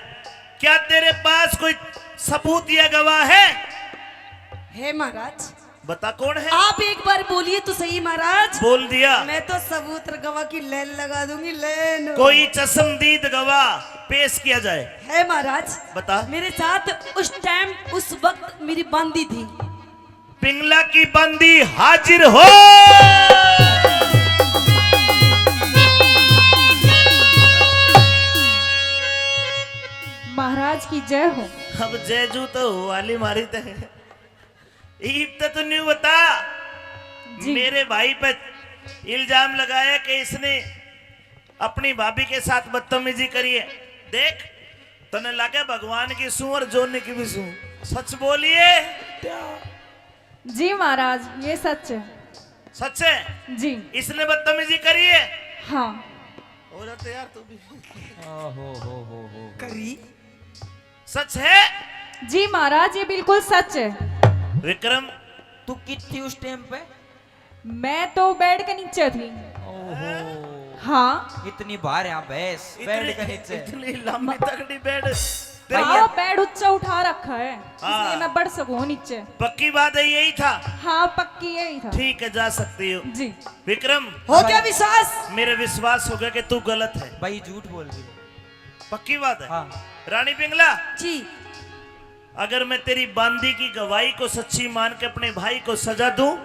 Speaker 4: क्या तेरे पास कोई सबूत या गवाह
Speaker 2: है महाराज।
Speaker 4: बता कौन है?
Speaker 2: आप एक बार बोलिए तो सही महाराज।
Speaker 4: बोल दिया।
Speaker 2: मैं तो सबूत गवाह की लेन लगा दूंगी, लेन।
Speaker 4: कोई चश्मदीद गवाह पेश किया जाए।
Speaker 2: है महाराज।
Speaker 4: बता।
Speaker 2: मेरे साथ उस टाइम उस वक्त मेरी बांदी थी।
Speaker 4: पिंगला की बंदी हाजिर हो।
Speaker 5: महाराज की जय हो।
Speaker 4: अब जयजू तो वाली मारी थे। तू नहीं बता,
Speaker 5: जी।
Speaker 4: मेरे भाई पे इल्जाम लगाया कि इसने अपनी भाभी के साथ बदतमीजी करी है। देख, तने लगे भगवान की सूं और जोने की भी सूं। सच बोलिए।
Speaker 5: जी महाराज, ये सच है।
Speaker 4: सच है?
Speaker 5: जी
Speaker 4: इसने बदतमीजी करी है?
Speaker 5: हाँ।
Speaker 4: हो जाते यार तू भी।
Speaker 2: करी।
Speaker 4: सच है?
Speaker 5: जी महाराज, ये बिल्कुल सच है।
Speaker 4: विक्रम,
Speaker 1: तू कित थी उस टाइम पे?
Speaker 5: मैं तो बेड के नीचे थी।
Speaker 1: ओहो,
Speaker 5: हाँ।
Speaker 1: इतनी बार यहाँ भैंस बेड के नीचे।
Speaker 4: इतनी लंबी तगड़ी बेड।
Speaker 5: हाँ, बेड ऊंचा उठा रखा है,
Speaker 4: हाँ।
Speaker 5: इसलिए मैं बढ़ सकूं नीचे।
Speaker 4: पक्की बात है, यही था?
Speaker 5: हाँ, पक्की यही था।
Speaker 4: ठीक है, जा सकती हो।
Speaker 5: जी।
Speaker 4: विक्रम,
Speaker 2: हो गया विश्वास?
Speaker 4: मेरे विश्वास हो गया कि तू गलत है।
Speaker 1: भाई झूठ बोल रही।
Speaker 4: पक्की बात है?
Speaker 1: हाँ।
Speaker 4: रानी पिंगला,
Speaker 2: जी।
Speaker 4: अगर मैं तेरी बांदी की गवाही को सच्ची मान के अपने भाई को सजा दूं,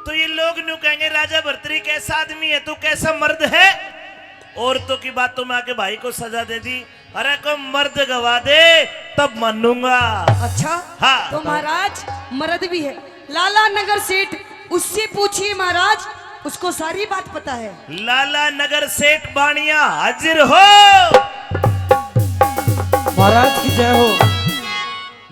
Speaker 4: तो ये लोग न्यू कहेंगे राजा भर्तरी कैसा आदमी है, तू कैसा मर्द है। औरतों की बातों में आके भाई को सजा दे दी। अरे को मर्द गवा दे तब मानूंगा।
Speaker 2: अच्छा।
Speaker 4: हाँ।
Speaker 2: तो महाराज मर्द भी है, लाला नगर सेठ, उससे पूछिए महाराज, उसको सारी बात पता है।
Speaker 4: लाला नगर सेठ बाणिया हाजिर हो।
Speaker 3: महाराज की जय हो।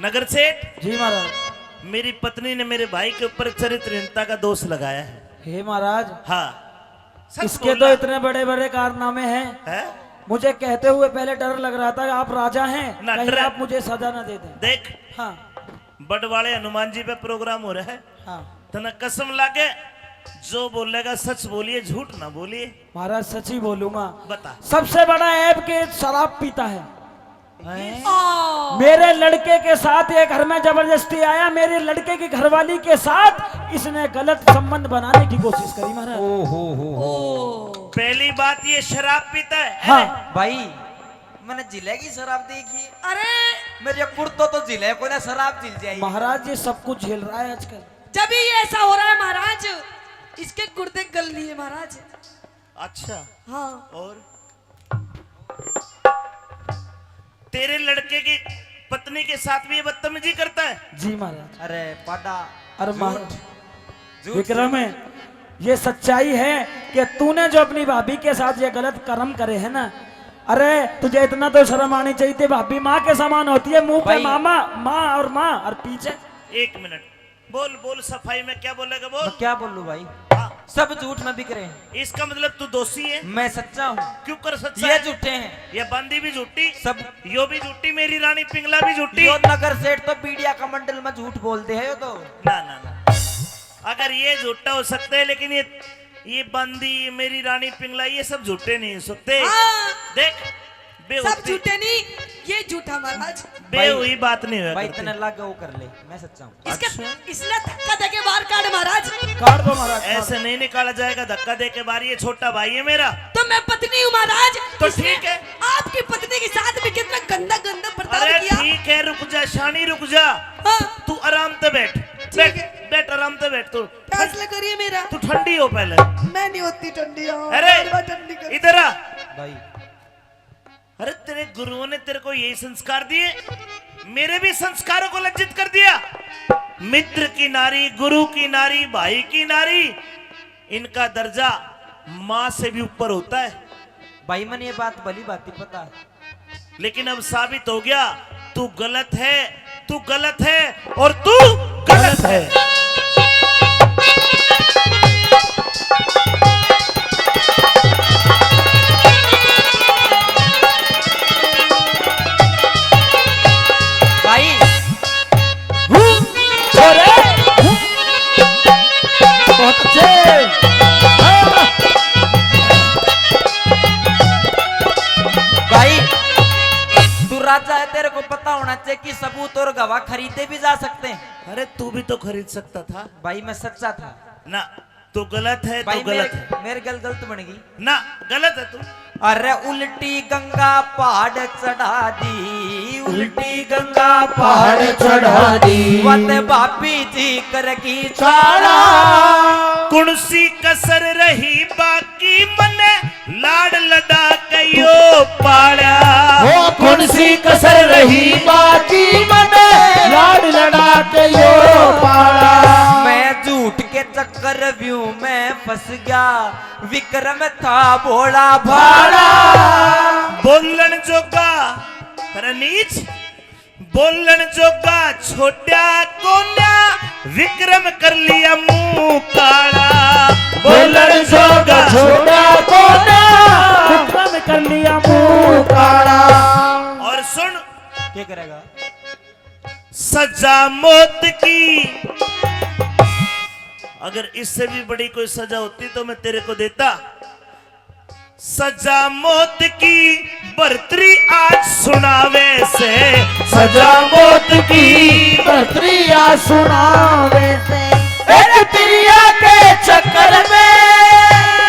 Speaker 4: नगर सेठ,
Speaker 3: जी महाराज।
Speaker 4: मेरी पत्नी ने मेरे भाई के ऊपर चरित्रहीनता का दोष लगाया है।
Speaker 3: हे महाराज,
Speaker 4: हाँ, सच
Speaker 3: इसके
Speaker 4: बोलना।
Speaker 3: तो इतने बड़े बड़े कारनामे हैं,
Speaker 4: है?
Speaker 3: मुझे कहते हुए पहले डर लग रहा था कि आप राजा हैं,
Speaker 4: ना
Speaker 3: कहीं
Speaker 4: डर।
Speaker 3: आप मुझे सजा ना दे दें।
Speaker 4: देख,
Speaker 3: हाँ
Speaker 4: बड़वाड़े हनुमान जी पे प्रोग्राम हो रहा है,
Speaker 3: हाँ
Speaker 4: तना कसम लागे जो बोलेगा सच बोलिए, झूठ ना बोलिए।
Speaker 3: महाराज, सच ही बोलूंगा।
Speaker 4: बता।
Speaker 3: सबसे बड़ा ऐप के शराब पीता है।
Speaker 2: ओ,
Speaker 3: मेरे लड़के के साथ ये घर में जबरदस्ती आया, मेरे लड़के की घरवाली के साथ इसने गलत संबंध बनाने की कोशिश करी महाराज।
Speaker 2: ओ,
Speaker 4: पहली बात ये शराब पीता है।
Speaker 3: हाँ
Speaker 1: भाई मैंने जिले की शराब देखी,
Speaker 2: अरे
Speaker 1: मेरे कुर्तो तो जिले को ना शराब झिल जाएगी।
Speaker 3: महाराज, ये सब कुछ झेल रहा है आजकल।
Speaker 2: जब ही ऐसा हो रहा है महाराज, इसके गुर्दे गल लिए महाराज।
Speaker 4: अच्छा,
Speaker 2: हाँ,
Speaker 4: और तेरे लड़के की पत्नी के साथ भी ये बदतमीजी करता है?
Speaker 3: जी महाराज।
Speaker 1: अरे पाडा,
Speaker 3: अरे महाराज,
Speaker 1: झूठ।
Speaker 3: विक्रम है, ये सच्चाई है कि तूने जो अपनी भाभी के साथ ये गलत कर्म करे है ना, अरे तुझे इतना तो शर्म आनी चाहिए थी। भाभी माँ के समान होती है, मुंह पे
Speaker 1: भाई।
Speaker 3: मामा, माँ और माँ, और पीछे।
Speaker 4: एक मिनट, बोल बोल, सफाई में क्या बोलेगा बोल।
Speaker 1: मैं क्या बोलूं भाई,
Speaker 4: हाँ,
Speaker 1: सब झूठ में बिक रहे हैं।
Speaker 4: इसका मतलब तू दोषी है।
Speaker 1: मैं सच्चा हूँ,
Speaker 4: क्यों कर सच्चा
Speaker 1: ये
Speaker 4: है?
Speaker 1: झूठे हैं
Speaker 4: ये बंदी भी झूठी,
Speaker 1: सब।
Speaker 4: यो भी झूठी, मेरी रानी पिंगला भी झूठी।
Speaker 1: यो नगर सेठ तो पीडिया का मंडल में झूठ बोलते हैं। यो तो
Speaker 4: ना ना ना, अगर ये झूठा हो सकता है, लेकिन ये बंदी, मेरी रानी पिंगला, ये सब झूठे नहीं हो सकते।
Speaker 2: हाँ।
Speaker 4: देख,
Speaker 2: सब
Speaker 4: बेहुई
Speaker 2: झूठे नहीं, ये झूठा महाराज।
Speaker 4: बेहुई बात नहीं हुआ
Speaker 1: भाई
Speaker 4: करती।
Speaker 1: इतने लग वो कर ले, मैं सच्चा हूँ।
Speaker 2: इसके इसने धक्का देके बाहर काट महाराज।
Speaker 3: काट दो महाराज।
Speaker 4: ऐसे नहीं निकाला जाएगा धक्का दे के बारी, ये छोटा भाई है मेरा।
Speaker 2: तो मैं पत्नी हूँ महाराज।
Speaker 4: तो
Speaker 2: इसने
Speaker 4: ठीक है।
Speaker 2: आपकी पत्नी के साथ भी कितना गंदा गंदा बर्ताव
Speaker 4: अरे
Speaker 2: किया।
Speaker 4: ठीक है, रुक जा शानी, रुक जा।
Speaker 2: हाँ,
Speaker 4: तू आराम से बैठ, बैठ बैठ, आराम से बैठ। तू
Speaker 2: फैसला करिए मेरा।
Speaker 4: तू ठंडी हो पहले।
Speaker 2: मैं नहीं होती ठंडी।
Speaker 4: अरे
Speaker 2: ठंडी कर।
Speaker 4: इधर आ।
Speaker 1: भाई
Speaker 4: अरे तेरे गुरुओं ने तेरे को यही संस्कार दिए, मेरे भी संस्कारों को लज्जित कर दिया। मित्र की नारी, गुरु की नारी, भाई की नारी, इनका दर्जा माँ से भी ऊपर होता है।
Speaker 1: भाई मैंने ये बात भली बात ही पता है,
Speaker 4: लेकिन अब साबित हो गया तू गलत है, तू गलत है और तू गलत है।
Speaker 1: भाई
Speaker 3: बहुत अच्छे।
Speaker 1: भाई तू राजा है, तेरे को पता होना चाहिए कि सबूत और गवाह खरीदे भी जा सकते हैं।
Speaker 4: अरे तू भी तो खरीद सकता था
Speaker 1: भाई मैं सच्चा था।
Speaker 4: ना। तू गलत है,
Speaker 1: भाई
Speaker 4: तू गलत है
Speaker 1: मेरे गल गलत बन गई।
Speaker 4: ना, गलत है तू।
Speaker 1: अरे उल्टी गंगा पहाड़ चढ़ा दी, उल्टी गंगा
Speaker 3: पहाड़ चढ़ा दी,
Speaker 1: वत भाभी जी करगी
Speaker 3: चारा।
Speaker 4: कुणसी कसर रही बाकी, मने लाड लडा कयो पाड़ा।
Speaker 3: हो कुणसी कसर रही बाकी, मने लाड लड़ा के यो पाड़ा।
Speaker 1: मैं झूठ के चक्कर व्यू में फंस गया, विक्रम था भोला भाड़ा।
Speaker 4: बोलन जोगा तेरा नीच, बोलन जोगा छोटा कोन्या, विक्रम कर लिया मुंह काला।
Speaker 3: बोलन जोगा छोटा कोना, विक्रम कर लिया मुंह काला।
Speaker 4: और सुन,
Speaker 1: क्या करेगा?
Speaker 4: सजा मौत की, अगर इससे भी बड़ी कोई सजा होती तो मैं तेरे को देता। सजा मौत की बर्तरी आज सुनावे से,
Speaker 3: सजा मौत की बर्तरिया सुनावे से। एक तिरिया के चक्कर में,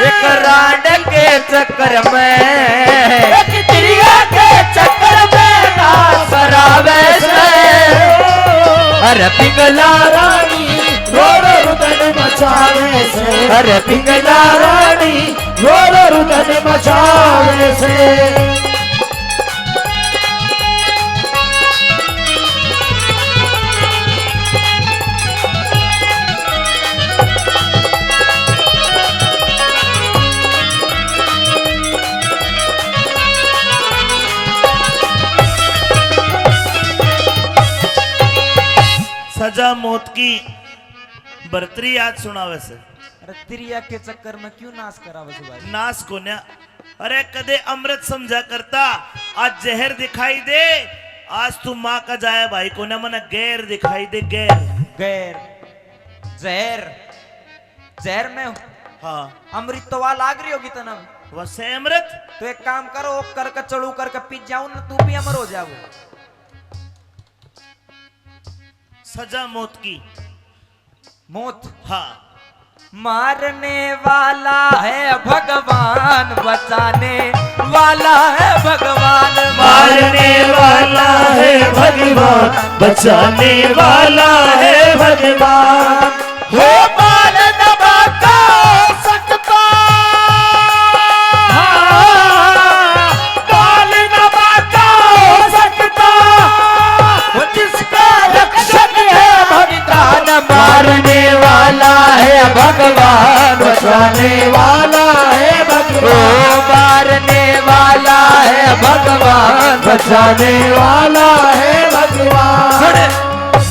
Speaker 1: एक राड के चक्कर में,
Speaker 3: एक तिरिया के चक्कर में ना सरावे से। अरे पिंगला रानी रोड रुदन मचावे से, अरे पिंगला रानी रोड रुदन मचावे से।
Speaker 4: सजा मौत की बर्तरी आज सुना वैसे
Speaker 1: अरे तिरिया के चक्कर में क्यों नाश करा वैसे भाई?
Speaker 4: नाश को न्या अरे कदे अमृत समझा करता आज जहर दिखाई दे आज तू माँ का जाया भाई को ना मन गैर दिखाई दे गैर
Speaker 1: गैर जहर जहर में
Speaker 4: हाँ
Speaker 1: अमृत तो वहां लाग रही होगी तना
Speaker 4: वैसे अमृत
Speaker 1: तो एक काम करो कर चढ़ू करके पी जाऊं ना तू भी अमर हो जाओ।
Speaker 4: सजा मौत की
Speaker 1: मौत
Speaker 4: हाँ
Speaker 1: मारने वाला है भगवान बचाने वाला है भगवान
Speaker 4: मारने वाला है भगवान बचाने वाला है भगवान
Speaker 3: हो बाल दबा का सकता बाल दबा का सकता वो जिसका रक्षक है भगवान मारने वाला है भगवान बचाने वाला है भगवान मारने वाला है भगवान बचाने वाला है भगवान।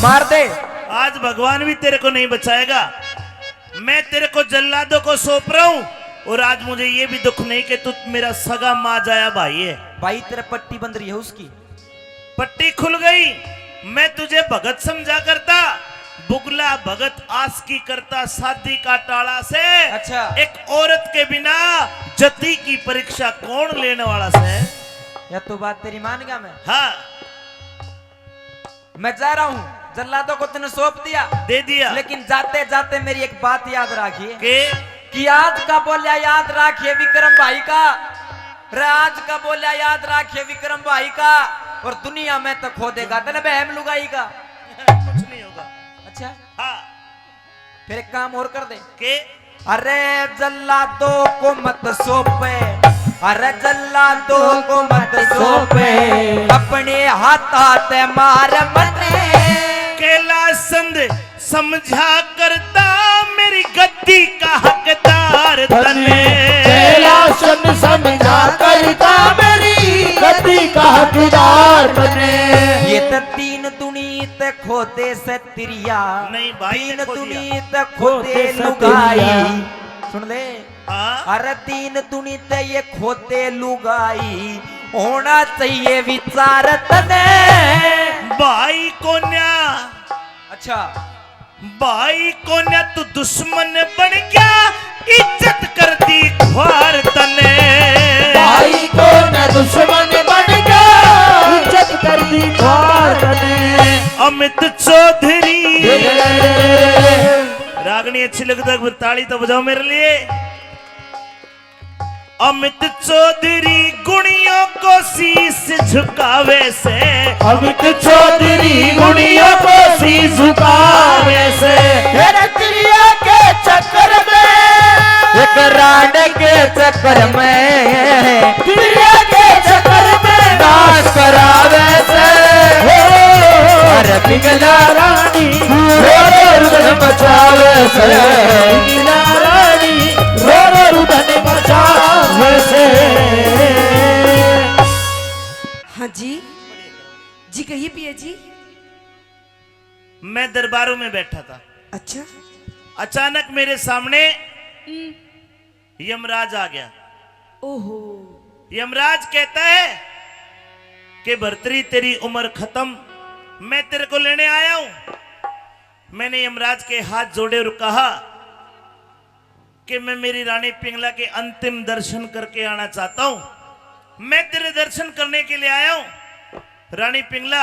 Speaker 1: मार दे।
Speaker 4: आज भगवान भी तेरे को नहीं बचाएगा मैं तेरे को जल्लादों को सौंप रहा हूँ और आज मुझे ये भी दुख नहीं कि तू मेरा सगा माँ जाया भाई है।
Speaker 1: भाई तेरे पट्टी बंद रही है उसकी
Speaker 4: पट्टी खुल गई मैं तुझे भगत समझा करता बुगला भगत आस की करता शादी का टाला से
Speaker 1: अच्छा।
Speaker 4: एक औरत के बिना जति की परीक्षा कौन लेने वाला से
Speaker 1: या तो बात तेरी मान गया
Speaker 4: हाँ
Speaker 1: मैं जा रहा हूँ जल्लादों को तूने सौंप दिया
Speaker 4: दे दिया
Speaker 1: लेकिन जाते जाते मेरी एक बात याद रखिए
Speaker 4: के
Speaker 1: कि आज का बोलिया याद रखिए विक्रम भाई का आज का बोलिया याद रखिए विक्रम भाई का और दुनिया में तो खो देगा तेने बहम लुगाई का
Speaker 4: कुछ नहीं होगा
Speaker 1: अच्छा
Speaker 4: हाँ
Speaker 1: फिर एक काम और कर दे
Speaker 4: के
Speaker 1: अरे जल्लादों को मत सौंपे अरे जल्लादों को मत सौंपे अपने हाथ मार मने
Speaker 4: केला संद समझा करता मेरी गद्दी का हकदार तने
Speaker 3: कैलाशन समझा करता मेरी गद्दी का हकदार बने
Speaker 1: ये तो तीन दुनीत खोते से तिरिया
Speaker 4: नहीं भाई
Speaker 1: तीन
Speaker 4: ने खो दिया।
Speaker 1: दुनीत खोते
Speaker 3: खोते से
Speaker 1: लुगाई
Speaker 3: तिरिया।
Speaker 1: सुन ले
Speaker 4: हाँ
Speaker 1: अरे तीन दुनीत ये खोते लुगाई होना चाहिए विचार तने
Speaker 4: भाई को न्या
Speaker 1: अच्छा
Speaker 4: भाई को न्या तू दुश्मन बन गया इज्जत कर दी ख्वार तने
Speaker 3: भाई को न दुश्मन बन गया इज्जत कर दी ख्वार बने
Speaker 4: अमित चौधरी रागनी अच्छी लगता है ताली तो बजाओ मेरे लिए अमित चौधरी गुणियों को शीश झुकावे से
Speaker 3: अमित चौधरी गुड़ियों को सी झुकावे से तेरे क्रिया के चक्कर में एक राड के चक्कर में क्रिया के चक्कर में नाश करावे से अरे पिघला रानी रो रुदन बचावे से पिघला रानी रो रुदन बचावे से।
Speaker 2: हाँ जी जी कहिए पिया जी।
Speaker 4: मैं दरबारों में बैठा था
Speaker 2: अच्छा
Speaker 4: अचानक मेरे सामने यमराज आ गया
Speaker 2: ओहो
Speaker 4: यमराज कहता है कि भर्तरी तेरी उम्र खत्म मैं तेरे को लेने आया हूं मैंने यमराज के हाथ जोड़े और कहा कि मैं मेरी रानी पिंगला के अंतिम दर्शन करके आना चाहता हूं मैं तेरे दर्शन करने के लिए आया हूं रानी पिंगला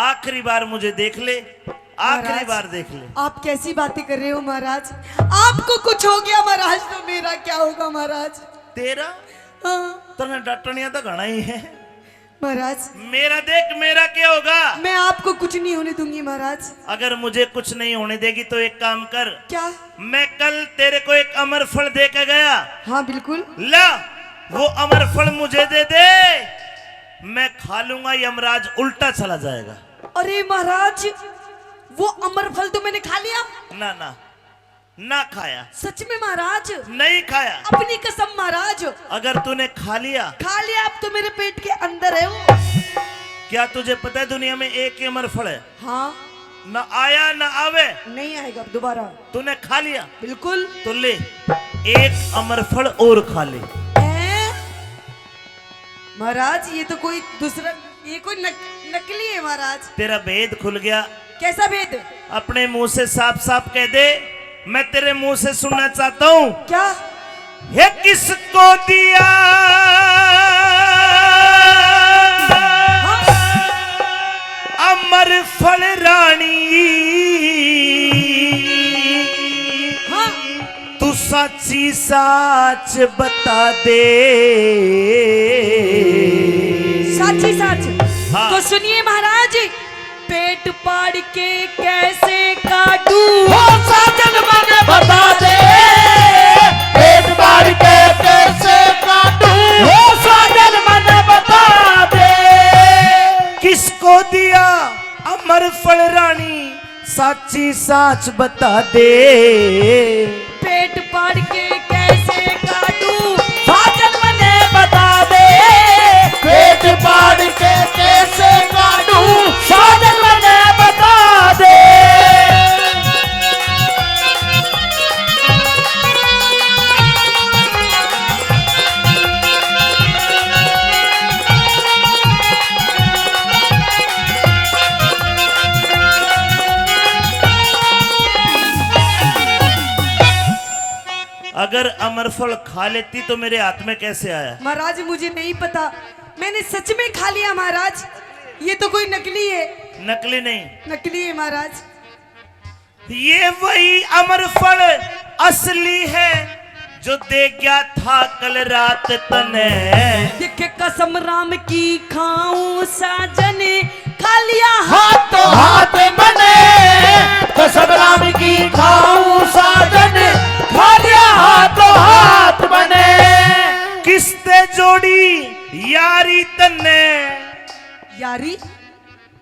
Speaker 4: आखिरी बार मुझे देख ले आखिरी
Speaker 2: महाराज,
Speaker 4: बार देख ले
Speaker 2: आप कैसी बातें कर रहे हो महाराज आपको कुछ हो गया महाराज तो मेरा क्या होगा महाराज।
Speaker 4: तेरा
Speaker 2: हाँ,
Speaker 4: तने डटनिया तो घना ही है
Speaker 2: महाराज
Speaker 4: मेरा देख मेरा क्या होगा
Speaker 2: मैं आपको कुछ नहीं होने दूंगी महाराज।
Speaker 4: अगर मुझे कुछ नहीं होने देगी तो एक काम कर
Speaker 2: क्या?
Speaker 4: मैं कल तेरे को एक अमर फल दे के गया
Speaker 2: हाँ बिल्कुल।
Speaker 4: ला वो अमर फल मुझे दे दे मैं खा लूंगा यमराज उल्टा चला जाएगा
Speaker 2: अरे महाराज वो अमर फल तो मैंने खा लिया।
Speaker 4: ना ना ना खाया
Speaker 2: सच में महाराज
Speaker 4: नहीं खाया
Speaker 2: अपनी कसम महाराज
Speaker 4: अगर तूने खा लिया
Speaker 2: अब तो मेरे पेट के अंदर है वो।
Speaker 4: क्या तुझे पता है दुनिया में एक ही अमर फल है
Speaker 2: हाँ
Speaker 4: न आया न आवे।
Speaker 2: नहीं आएगा अब दोबारा।
Speaker 4: तूने खा लिया
Speaker 2: बिल्कुल।
Speaker 4: तो ले एक अमरफल और खा ले।
Speaker 2: हैं? महाराज ये तो कोई दूसरा, ये कोई नकली है महाराज।
Speaker 4: तेरा भेद खुल गया।
Speaker 2: कैसा भेद?
Speaker 4: अपने मुंह से साफ साफ कह दे, मैं तेरे मुंह से सुनना चाहता हूं।
Speaker 2: क्या?
Speaker 4: ये किसको दिया अमर फल रानी,
Speaker 2: हाँ?
Speaker 4: तू सच्ची साच बता दे।
Speaker 2: साची साच।
Speaker 4: हाँ।
Speaker 2: तो सुनिए महाराज, पेट पाड़ के कैसे काटू?
Speaker 3: हो साजन मने बता दे, पेट मार के कैसे काटूं? हो साजन मने बता दे।
Speaker 4: किसको दिया अमर फल रानी, साची साच बता दे।
Speaker 2: पेट पाड़ के कैसे काटू?
Speaker 3: साजन मने बता दे, पेट मार के कैसे काटूं? साजन मने बता दे।
Speaker 4: अगर अमरफल खा लेती तो मेरे हाथ में कैसे आया?
Speaker 2: महाराज मुझे नहीं पता, मैंने सच में खा लिया महाराज। ये तो कोई नकली है।
Speaker 4: नकली नहीं,
Speaker 2: नकली है महाराज।
Speaker 4: ये वही अमरफल असली है जो दे गया था कल रात तने।
Speaker 2: देखे कसम राम की खाऊं साजन, खा लिया
Speaker 3: हाथ तो हाथ बने, कसम राम की खाऊं साजन, खा लिया हाथ तो हाथ बने।
Speaker 4: किसते जोड़ी यारी तने,
Speaker 2: यारी।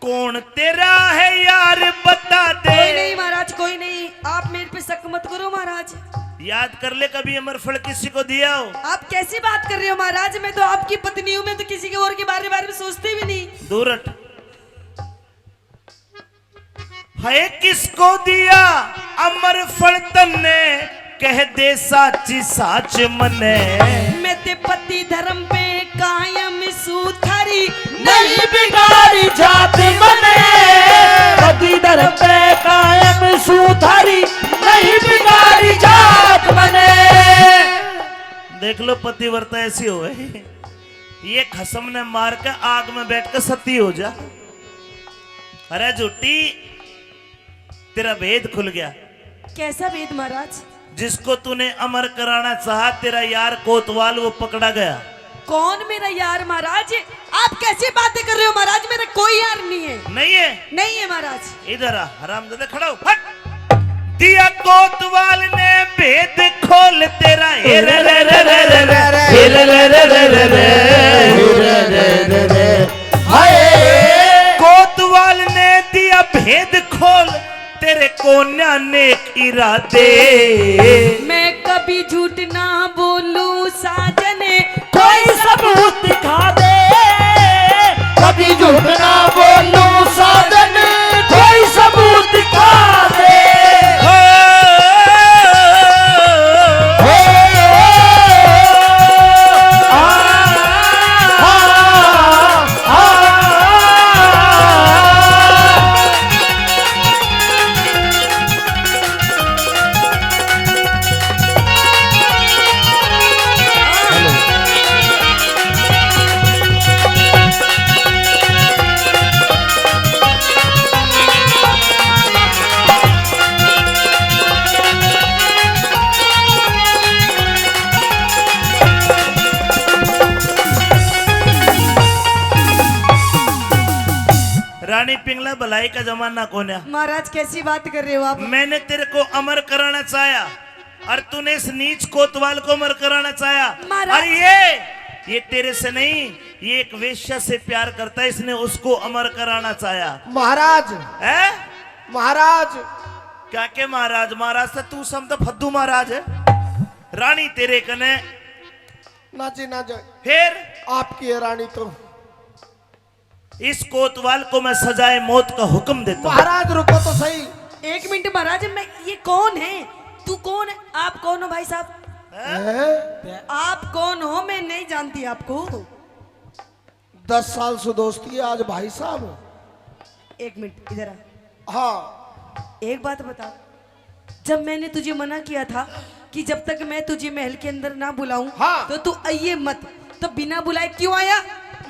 Speaker 4: कौन तेरा है यार बता दे।
Speaker 2: कोई नहीं महाराज, कोई नहीं, आप मेरे पे शक मत करो महाराज।
Speaker 4: याद कर ले कभी अमरफल किसी को दिया हो।
Speaker 2: आप कैसी बात कर रहे हो महाराज? मैं तो आपकी पत्नी हूँ, मैं तो किसी के और के बारे में सोचती भी नहीं।
Speaker 4: दूर हट। है किसको दिया अमरफल तन्ने, कह दे साची साच मने।
Speaker 2: मैं ते पति धर्म पे कायम सूथरी,
Speaker 3: नहीं बिगाड़ी जात मने, पति धर्म पे कायम सुथरी, नहीं बिगाड़ी जात मने।
Speaker 4: देख लो पतिव्रता ऐसी हो ये खसम ने मार के आग में बैठ कर सती हो जा। अरे झूठी, तेरा भेद खुल गया।
Speaker 2: कैसा भेद महाराज?
Speaker 4: जिसको तूने अमर कराना चाहा, तेरा यार कोतवाल, वो पकड़ा गया।
Speaker 2: कौन मेरा यार महाराज? आप कैसी बातें कर रहे हो महाराज? मेरा कोई यार नहीं है।
Speaker 4: नहीं है?
Speaker 2: नहीं है महाराज।
Speaker 4: इधर आ हरामजादा, खड़ा हो। हट। दिया कोतवाल ने भेद खोल तेरा, हे रे रे रे रे रे रे, हे रे रे रे रे रे रे। कोतवाल ने दिया भेद खोल, तेरे कोन्या नेक इरादे।
Speaker 2: मैं कभी झूठ ना बोलूं साजने,
Speaker 3: कोई सबूत दिखा दे, कभी झूठ ना बोलूं साजन, कोई सबूत दिखा दे।
Speaker 4: रानी पिंगला, भलाई का जमाना कौन है?
Speaker 2: महाराज कैसी बात कर रहे हो आप?
Speaker 4: मैंने तेरे को अमर कराना चाहा और तूने इस नीच कोतवाल को अमर कराना चाहा।
Speaker 2: महाराज।
Speaker 4: और ये तेरे से नहीं, ये एक वेश्या से प्यार करता है, इसने उसको अमर कराना चाहा।
Speaker 3: महाराज,
Speaker 4: है
Speaker 3: महाराज,
Speaker 4: क्या के महाराज? महाराज से तू समझ फद्दू महाराज है। रानी तेरे कने
Speaker 3: ना जी ना जाए,
Speaker 4: फिर
Speaker 3: आपकी है रानी तो।
Speaker 4: इस कोतवाल को मैं सजाए मौत का हुक्म देता हूँ।
Speaker 3: महाराज रुको तो सही।
Speaker 2: एक मिनट महाराज, मैं ये कौन है? तू कौन है? आप कौन हो भाई साहब? आप कौन हो? मैं नहीं जानती आपको।
Speaker 3: 10 साल से दोस्ती है, आज भाई साहब।
Speaker 2: एक मिनट इधर आ।
Speaker 3: हाँ,
Speaker 2: एक बात बता, जब मैंने तुझे मना किया था कि जब तक मैं तुझे महल के अंदर ना बुलाऊं
Speaker 3: हाँ।
Speaker 2: तो तू आइए मत, तो बिना बुलाए क्यों आया?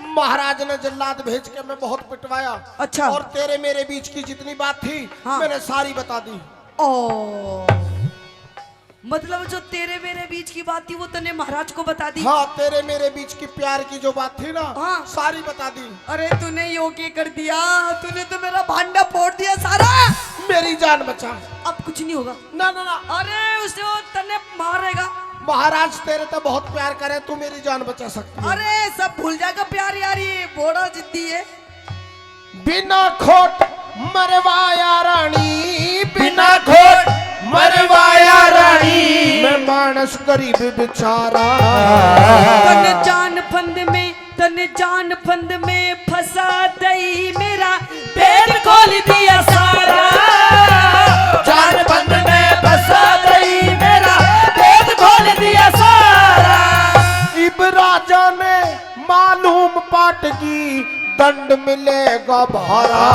Speaker 3: महाराज ने जल्लाद भेज के मैं बहुत पिटवाया।
Speaker 2: अच्छा।
Speaker 3: और तेरे मेरे बीच की जितनी बात थी
Speaker 2: हाँ।
Speaker 3: मैंने सारी बता दी।
Speaker 2: ओ, मतलब जो तेरे मेरे बीच की बात थी वो तूने महाराज को बता दी?
Speaker 3: हाँ, तेरे मेरे बीच की प्यार की जो बात थी ना,
Speaker 2: हाँ।
Speaker 3: सारी बता दी।
Speaker 2: अरे तूने योगी कर दिया, तूने तो मेरा भांडा फोड़ दिया सारा।
Speaker 3: मेरी जान बचा।
Speaker 2: अब कुछ नहीं होगा।
Speaker 3: ना ना ना,
Speaker 2: अरे उसे वो तने मारेगा।
Speaker 3: महाराज तेरे तो बहुत प्यार करे, तू मेरी जान बचा सकती है।
Speaker 2: अरे सब भूल जाएगा प्यार यार, ये बड़ा जिद्दी है।
Speaker 3: बिना खोट मरवाया रानी, बिना खोट मरवाया रानी, मैं मानस गरीब बेचारा।
Speaker 2: तन जान फंद में फंसा दई, मेरा पेट खोल दिया सारा।
Speaker 3: जान बंद में फंसा दई, मेरा पेट खोल दिया सारा। इब राजा ने मालूम पाट की, दंड मिलेगा भारा।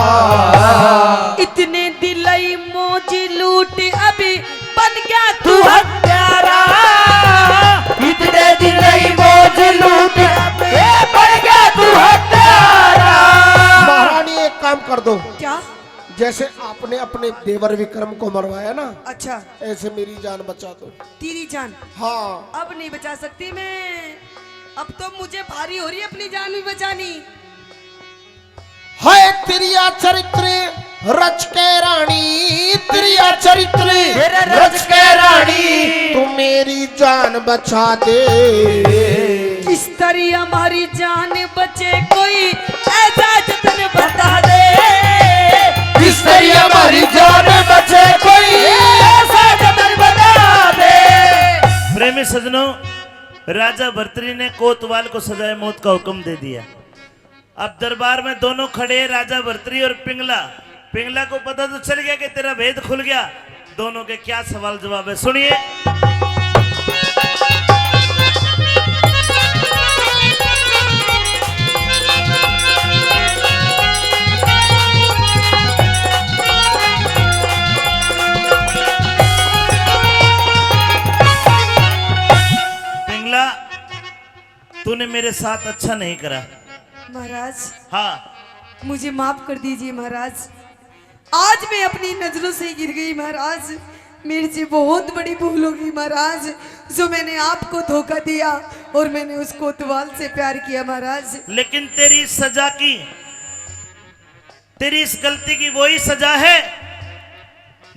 Speaker 2: इतने दिलाई मोजी लूट, अभी बन गया तू हत्यारा।
Speaker 3: इतने दिलाई मौज लूट, बन गया तू हत्यारा। महारानी एक काम कर दो,
Speaker 2: क्या?
Speaker 3: जैसे आपने अपने देवर विक्रम को मरवाया ना,
Speaker 2: अच्छा,
Speaker 3: ऐसे मेरी जान बचा दो।
Speaker 2: तेरी जान
Speaker 3: हाँ,
Speaker 2: अब नहीं बचा सकती मैं। अब तो मुझे भारी हो रही है अपनी जान भी बचानी।
Speaker 3: है तिरिया चरित्र रच के रानी, तिरिया चरित्र रच के रानी, तू मेरी जान बचा दे।
Speaker 2: इस तरह हमारी जान बचे, कोई ऐसा जतन बता दे।
Speaker 3: इस तरह हमारी जान बचे, कोई ऐसा जतन बता दे।
Speaker 4: प्रेमी सजनों, राजा भर्तृहरि ने कोतवाल को सजाए मौत का हुक्म दे दिया। अब दरबार में दोनों खड़े हैं, राजा भर्तृहरि और पिंगला। पिंगला को पता तो चल गया कि तेरा भेद खुल गया। दोनों के क्या सवाल जवाब है, सुनिए। पिंगला, तूने मेरे साथ अच्छा नहीं करा।
Speaker 2: महाराज,
Speaker 4: हाँ,
Speaker 2: मुझे माफ कर दीजिए महाराज। आज मैं अपनी नजरों से गिर गई महाराज। मेरे से बहुत बड़ी भूल होगी महाराज, जो मैंने आपको धोखा दिया और मैंने उस कोतवाल से प्यार किया महाराज।
Speaker 4: लेकिन तेरी सजा की, तेरी इस गलती की वही सजा है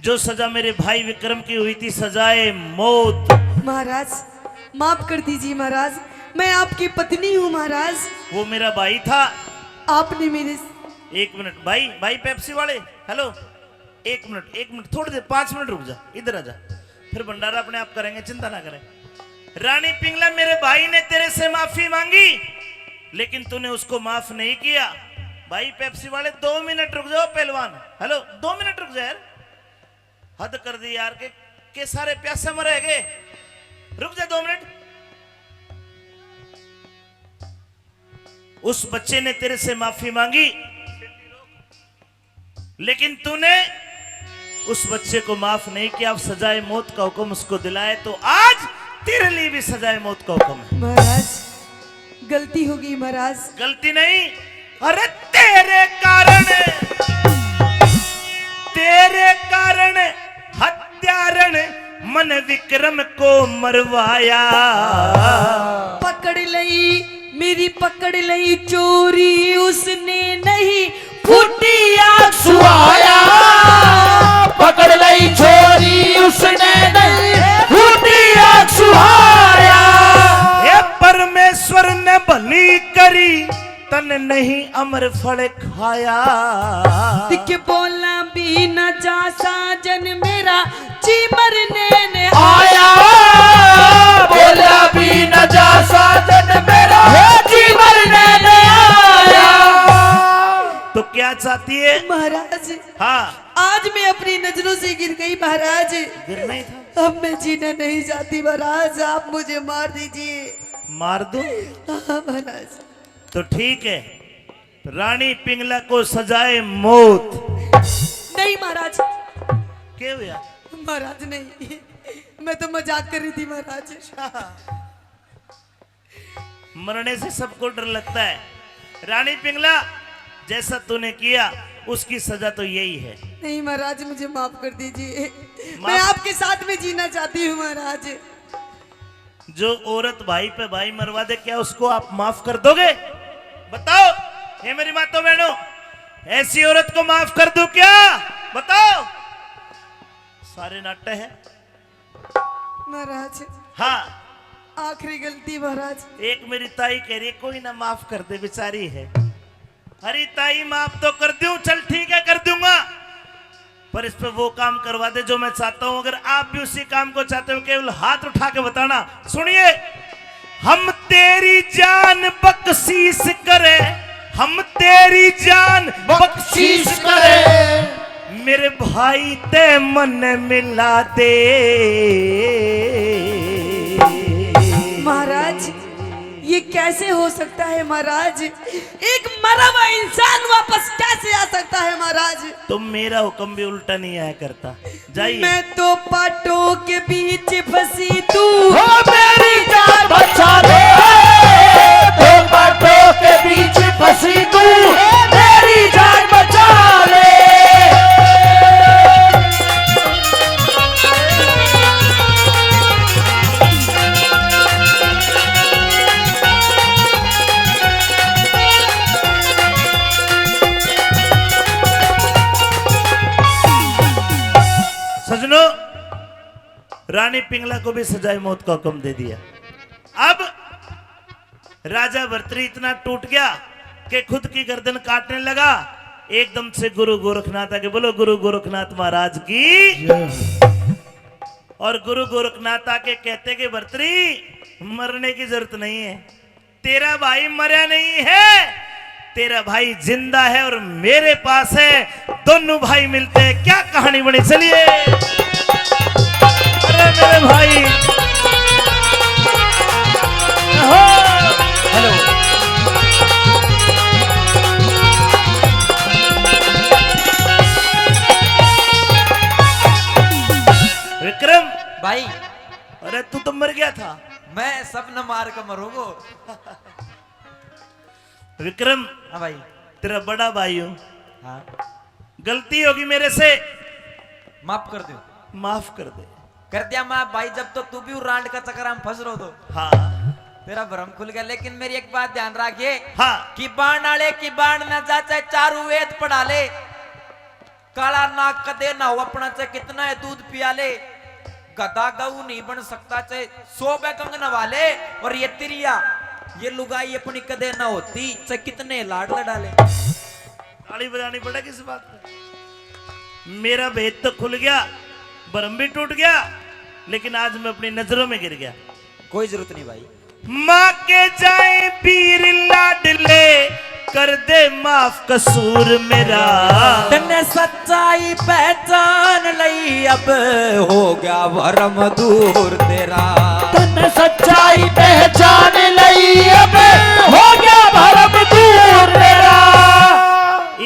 Speaker 4: जो सजा मेरे भाई विक्रम की हुई थी, सजाए मौत।
Speaker 2: महाराज माफ कर दीजिए महाराज, मैं आपकी पत्नी हूँ महाराज।
Speaker 4: वो मेरा भाई था।
Speaker 2: आपने मेरे
Speaker 4: एक मिनट भाई, भाई पेप्सी वाले, हेलो, एक मिनट थोड़ी देर, 5 मिनट रुक जा, इधर आ जा, फिर भंडारा अपने आप करेंगे, चिंता ना करें। रानी पिंगला, मेरे भाई ने तेरे से माफी मांगी लेकिन तूने उसको माफ नहीं किया। भाई पेप्सी वाले 2 मिनट रुक जाओ। पहलवान, हेलो, 2 मिनट रुक जा यार, हद कर दी यार, के सारे प्यासे मरे गए। रुक जा 2 मिनट। उस बच्चे ने तेरे से माफी मांगी लेकिन तूने उस बच्चे को माफ नहीं किया। अब सजाए मौत का हुक्म उसको दिलाए तो आज तेरे लिए भी सजाए मौत का हुक्म है।
Speaker 2: महाराज गलती होगी महाराज।
Speaker 4: गलती नहीं, अरे तेरे कारण हत्यारण मन विक्रम को मरवाया।
Speaker 2: पकड़ लई मेरी, पकड़ लई चोरी उसने नहीं, फूटी आग
Speaker 3: सुहाया। पकड़ लई चोरी उसने नहीं, फूटी आग सुहाया।
Speaker 4: ये परमेश्वर ने भली करी, तन नहीं अमर फल खाया।
Speaker 2: दिख बोला भी न जा साजन मेरा, जी मरने ने
Speaker 3: आया। बोला भी न जा साजन मेरा, जी मरने ने आया।
Speaker 4: क्या चाहती है?
Speaker 2: महाराज
Speaker 4: हाँ,
Speaker 2: आज मैं अपनी नजरों से गिर गई महाराज।
Speaker 4: गिरना ही था।
Speaker 2: अब मैं जीना नहीं चाहती महाराज, आप मुझे मार दीजिए।
Speaker 4: मार दूं?
Speaker 2: हाँ महाराज।
Speaker 4: तो ठीक है, रानी पिंगला को सजाए मौत।
Speaker 2: नहीं महाराज,
Speaker 4: क्या हुआ?
Speaker 2: महाराज नहीं, मैं तो मजाक कर रही थी महाराज।
Speaker 4: मरने से सबको डर लगता है। रानी पिंगला, जैसा तूने किया उसकी सजा तो यही है।
Speaker 2: नहीं महाराज, मुझे माफ कर दीजिए, मैं आपके साथ में जीना चाहती हूँ महाराज।
Speaker 4: जो औरत भाई पे भाई मरवा दे, क्या उसको आप माफ कर दोगे? बताओ, ये मेरी मातो बहनों, ऐसी औरत को माफ कर दूं क्या? बताओ। सारे नाट्य है
Speaker 2: महाराज।
Speaker 4: हाँ,
Speaker 2: आखिरी गलती महाराज।
Speaker 4: एक मेरी ताई कह रही है कोई ना माफ कर दे, बेचारी है। अरे ताई, माफ तो कर दूं, चल ठीक है कर दूंगा, पर इस पे वो काम करवा दे जो मैं चाहता हूं। अगर आप भी उसी काम को चाहते हो, केवल हाथ उठा के बताना। सुनिए, हम तेरी जान बख्शीश करे, हम तेरी जान बख्शीश करे, मेरे भाई ते मन मिला दे।
Speaker 2: महाराज, ये कैसे हो सकता है महाराज? एक मरा हुआ इंसान वापस कैसे आ सकता है महाराज?
Speaker 4: तो मेरा हुक्म भी उल्टा नहीं आया करता। जाइए।
Speaker 2: मैं तो पाटों के बीच फंसी, तू
Speaker 3: हो मेरी जान बचा दे, दो बातों के बीच फंसी तू, मेरी जान बचा ले।
Speaker 4: सजनों, रानी पिंगला को भी सजाए मौत का हुक्म दे दिया। अब राजा भर्तृहरि इतना टूट गया कि खुद की गर्दन काटने लगा। एकदम से गुरु गोरखनाथ आके बोलो, गुरु गोरखनाथ महाराज की। और गुरु गोरखनाथ आके कहते कि भर्तृहरि, मरने की जरूरत नहीं है, तेरा भाई मरा नहीं है, तेरा भाई जिंदा है और मेरे पास है। दोनों भाई मिलते हैं, क्या कहानी बनी। चलिए। अरे मेरे भाई,
Speaker 1: हेलो।
Speaker 4: विक्रम
Speaker 1: भाई,
Speaker 4: अरे तू तो मर गया था।
Speaker 1: मैं सब न मार कर मरूंगो।
Speaker 4: विक्रम,
Speaker 1: हाँ भाई।
Speaker 4: तेरा बड़ा भाई हूं,
Speaker 1: हाँ,
Speaker 4: गलती होगी मेरे से,
Speaker 1: माफ कर दो।
Speaker 4: माफ कर दे।
Speaker 1: कर दिया माफ भाई। जब तक तू भी रांड का चक्कर हम फंस रहो तो
Speaker 4: हाँ
Speaker 1: तेरा भ्रम खुल गया। लेकिन मेरी एक बात ध्यान रखिए
Speaker 4: हाँ,
Speaker 1: कि बाण आले की बाण न जा, चाहे चारू वेद पढ़ा ले, काला नाक कदे ना हो अपना, चाहे कितना है दूध पिया ले, गधा गऊ नहीं बन सकता, चाहे 100 गंग नवा ले। और ये तिरिया, ये लुगाई अपनी कदे ना होती, चाहे कितने लाड लड़ा ले।
Speaker 4: ताली बजानी पड़ेगी इस बात पे। मेरा भेद तो खुल गया, भरम भी टूट गया, लेकिन आज मैं अपनी नजरों में गिर गया।
Speaker 1: कोई जरूरत नहीं भाई।
Speaker 4: माँ के जाए वीर लाडले, कर दे माफ कसूर मेरा।
Speaker 1: तने सच्चाई पहचान लई, अब हो गया भरम दूर तेरा।
Speaker 3: तन सच्चाई पहचान लई, अब हो गया भरम दूर तेरा।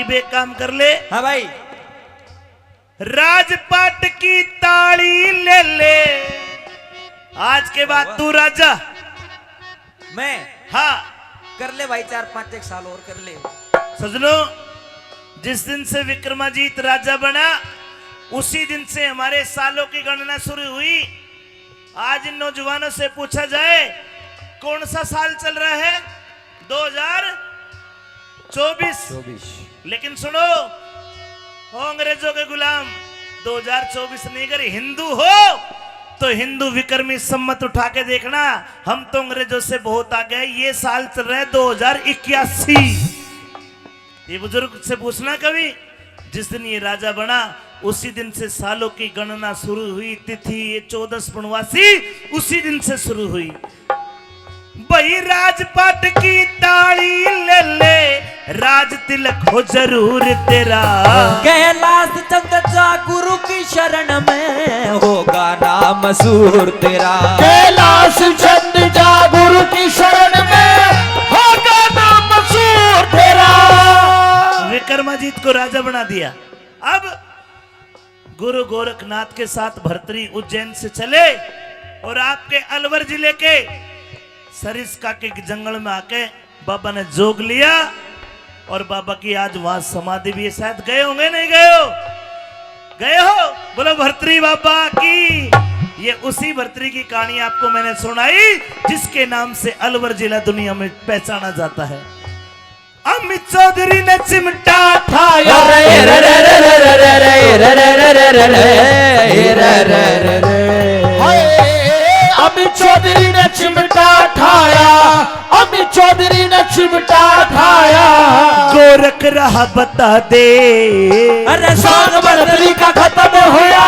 Speaker 4: इब एक काम कर ले,
Speaker 1: हाँ भाई।
Speaker 4: राजपाट की ताली ले ले, आज के बाद तू राजा।
Speaker 1: मैं
Speaker 4: हाँ
Speaker 1: कर ले भाई, 4-5 एक साल और कर ले।
Speaker 4: सजनों, जिस दिन से विक्रमाजीत राजा बना, उसी दिन से हमारे सालों की गणना शुरू हुई। आज इन नौजवानों से पूछा जाए कौन सा साल चल रहा है? 2024। लेकिन सुनो, हो अंग्रेजों के गुलाम, 2024 नहीं, अगर हिंदू हो तो हिंदू विक्रमी सम्मत उठा के देखना, हम तो अंग्रेजों से बहुत आगे हैं। ये साल चल रहा है 2081। ये बुजुर्ग से पूछना कभी, जिस दिन ये राजा बना उसी दिन से सालों की गणना शुरू हुई। तिथि ये 14 पूर्णवासी उसी दिन से शुरू हुई। भाई राजपाट की ताली ले ले, राज तिलक हो जरूर तेरा।
Speaker 1: कैलाश चंद्र जा गुरु की शरण में होगा नाम मशहूर तेरा।
Speaker 3: कैलाश चंद जा गुरु की शरण में होगा नाम मशहूर तेरा।
Speaker 4: विक्रमाजीत को राजा बना दिया। अब गुरु गोरखनाथ के साथ भर्तरी उज्जैन से चले और आपके अलवर जिले के सरिस्का के जंगल में आके बाबा ने जोग लिया और बाबा की आज वहां समाधि भी है। शायद गए होंगे, नहीं गए हो? गए हो? बोलो भर्तरी बाबा की। ये उसी भर्तरी की कहानी आपको मैंने सुनाई जिसके नाम से अलवर जिला दुनिया में पहचाना जाता है। अमित चौधरी ने चिमटा
Speaker 3: ठाया अमित चौधरी ने चिमटा ठाया, अमित चौधरी ने चिमटा ठाया।
Speaker 4: गोरख रहा बता दे,
Speaker 1: अरे
Speaker 3: साग भर्तरी का खत्म होया।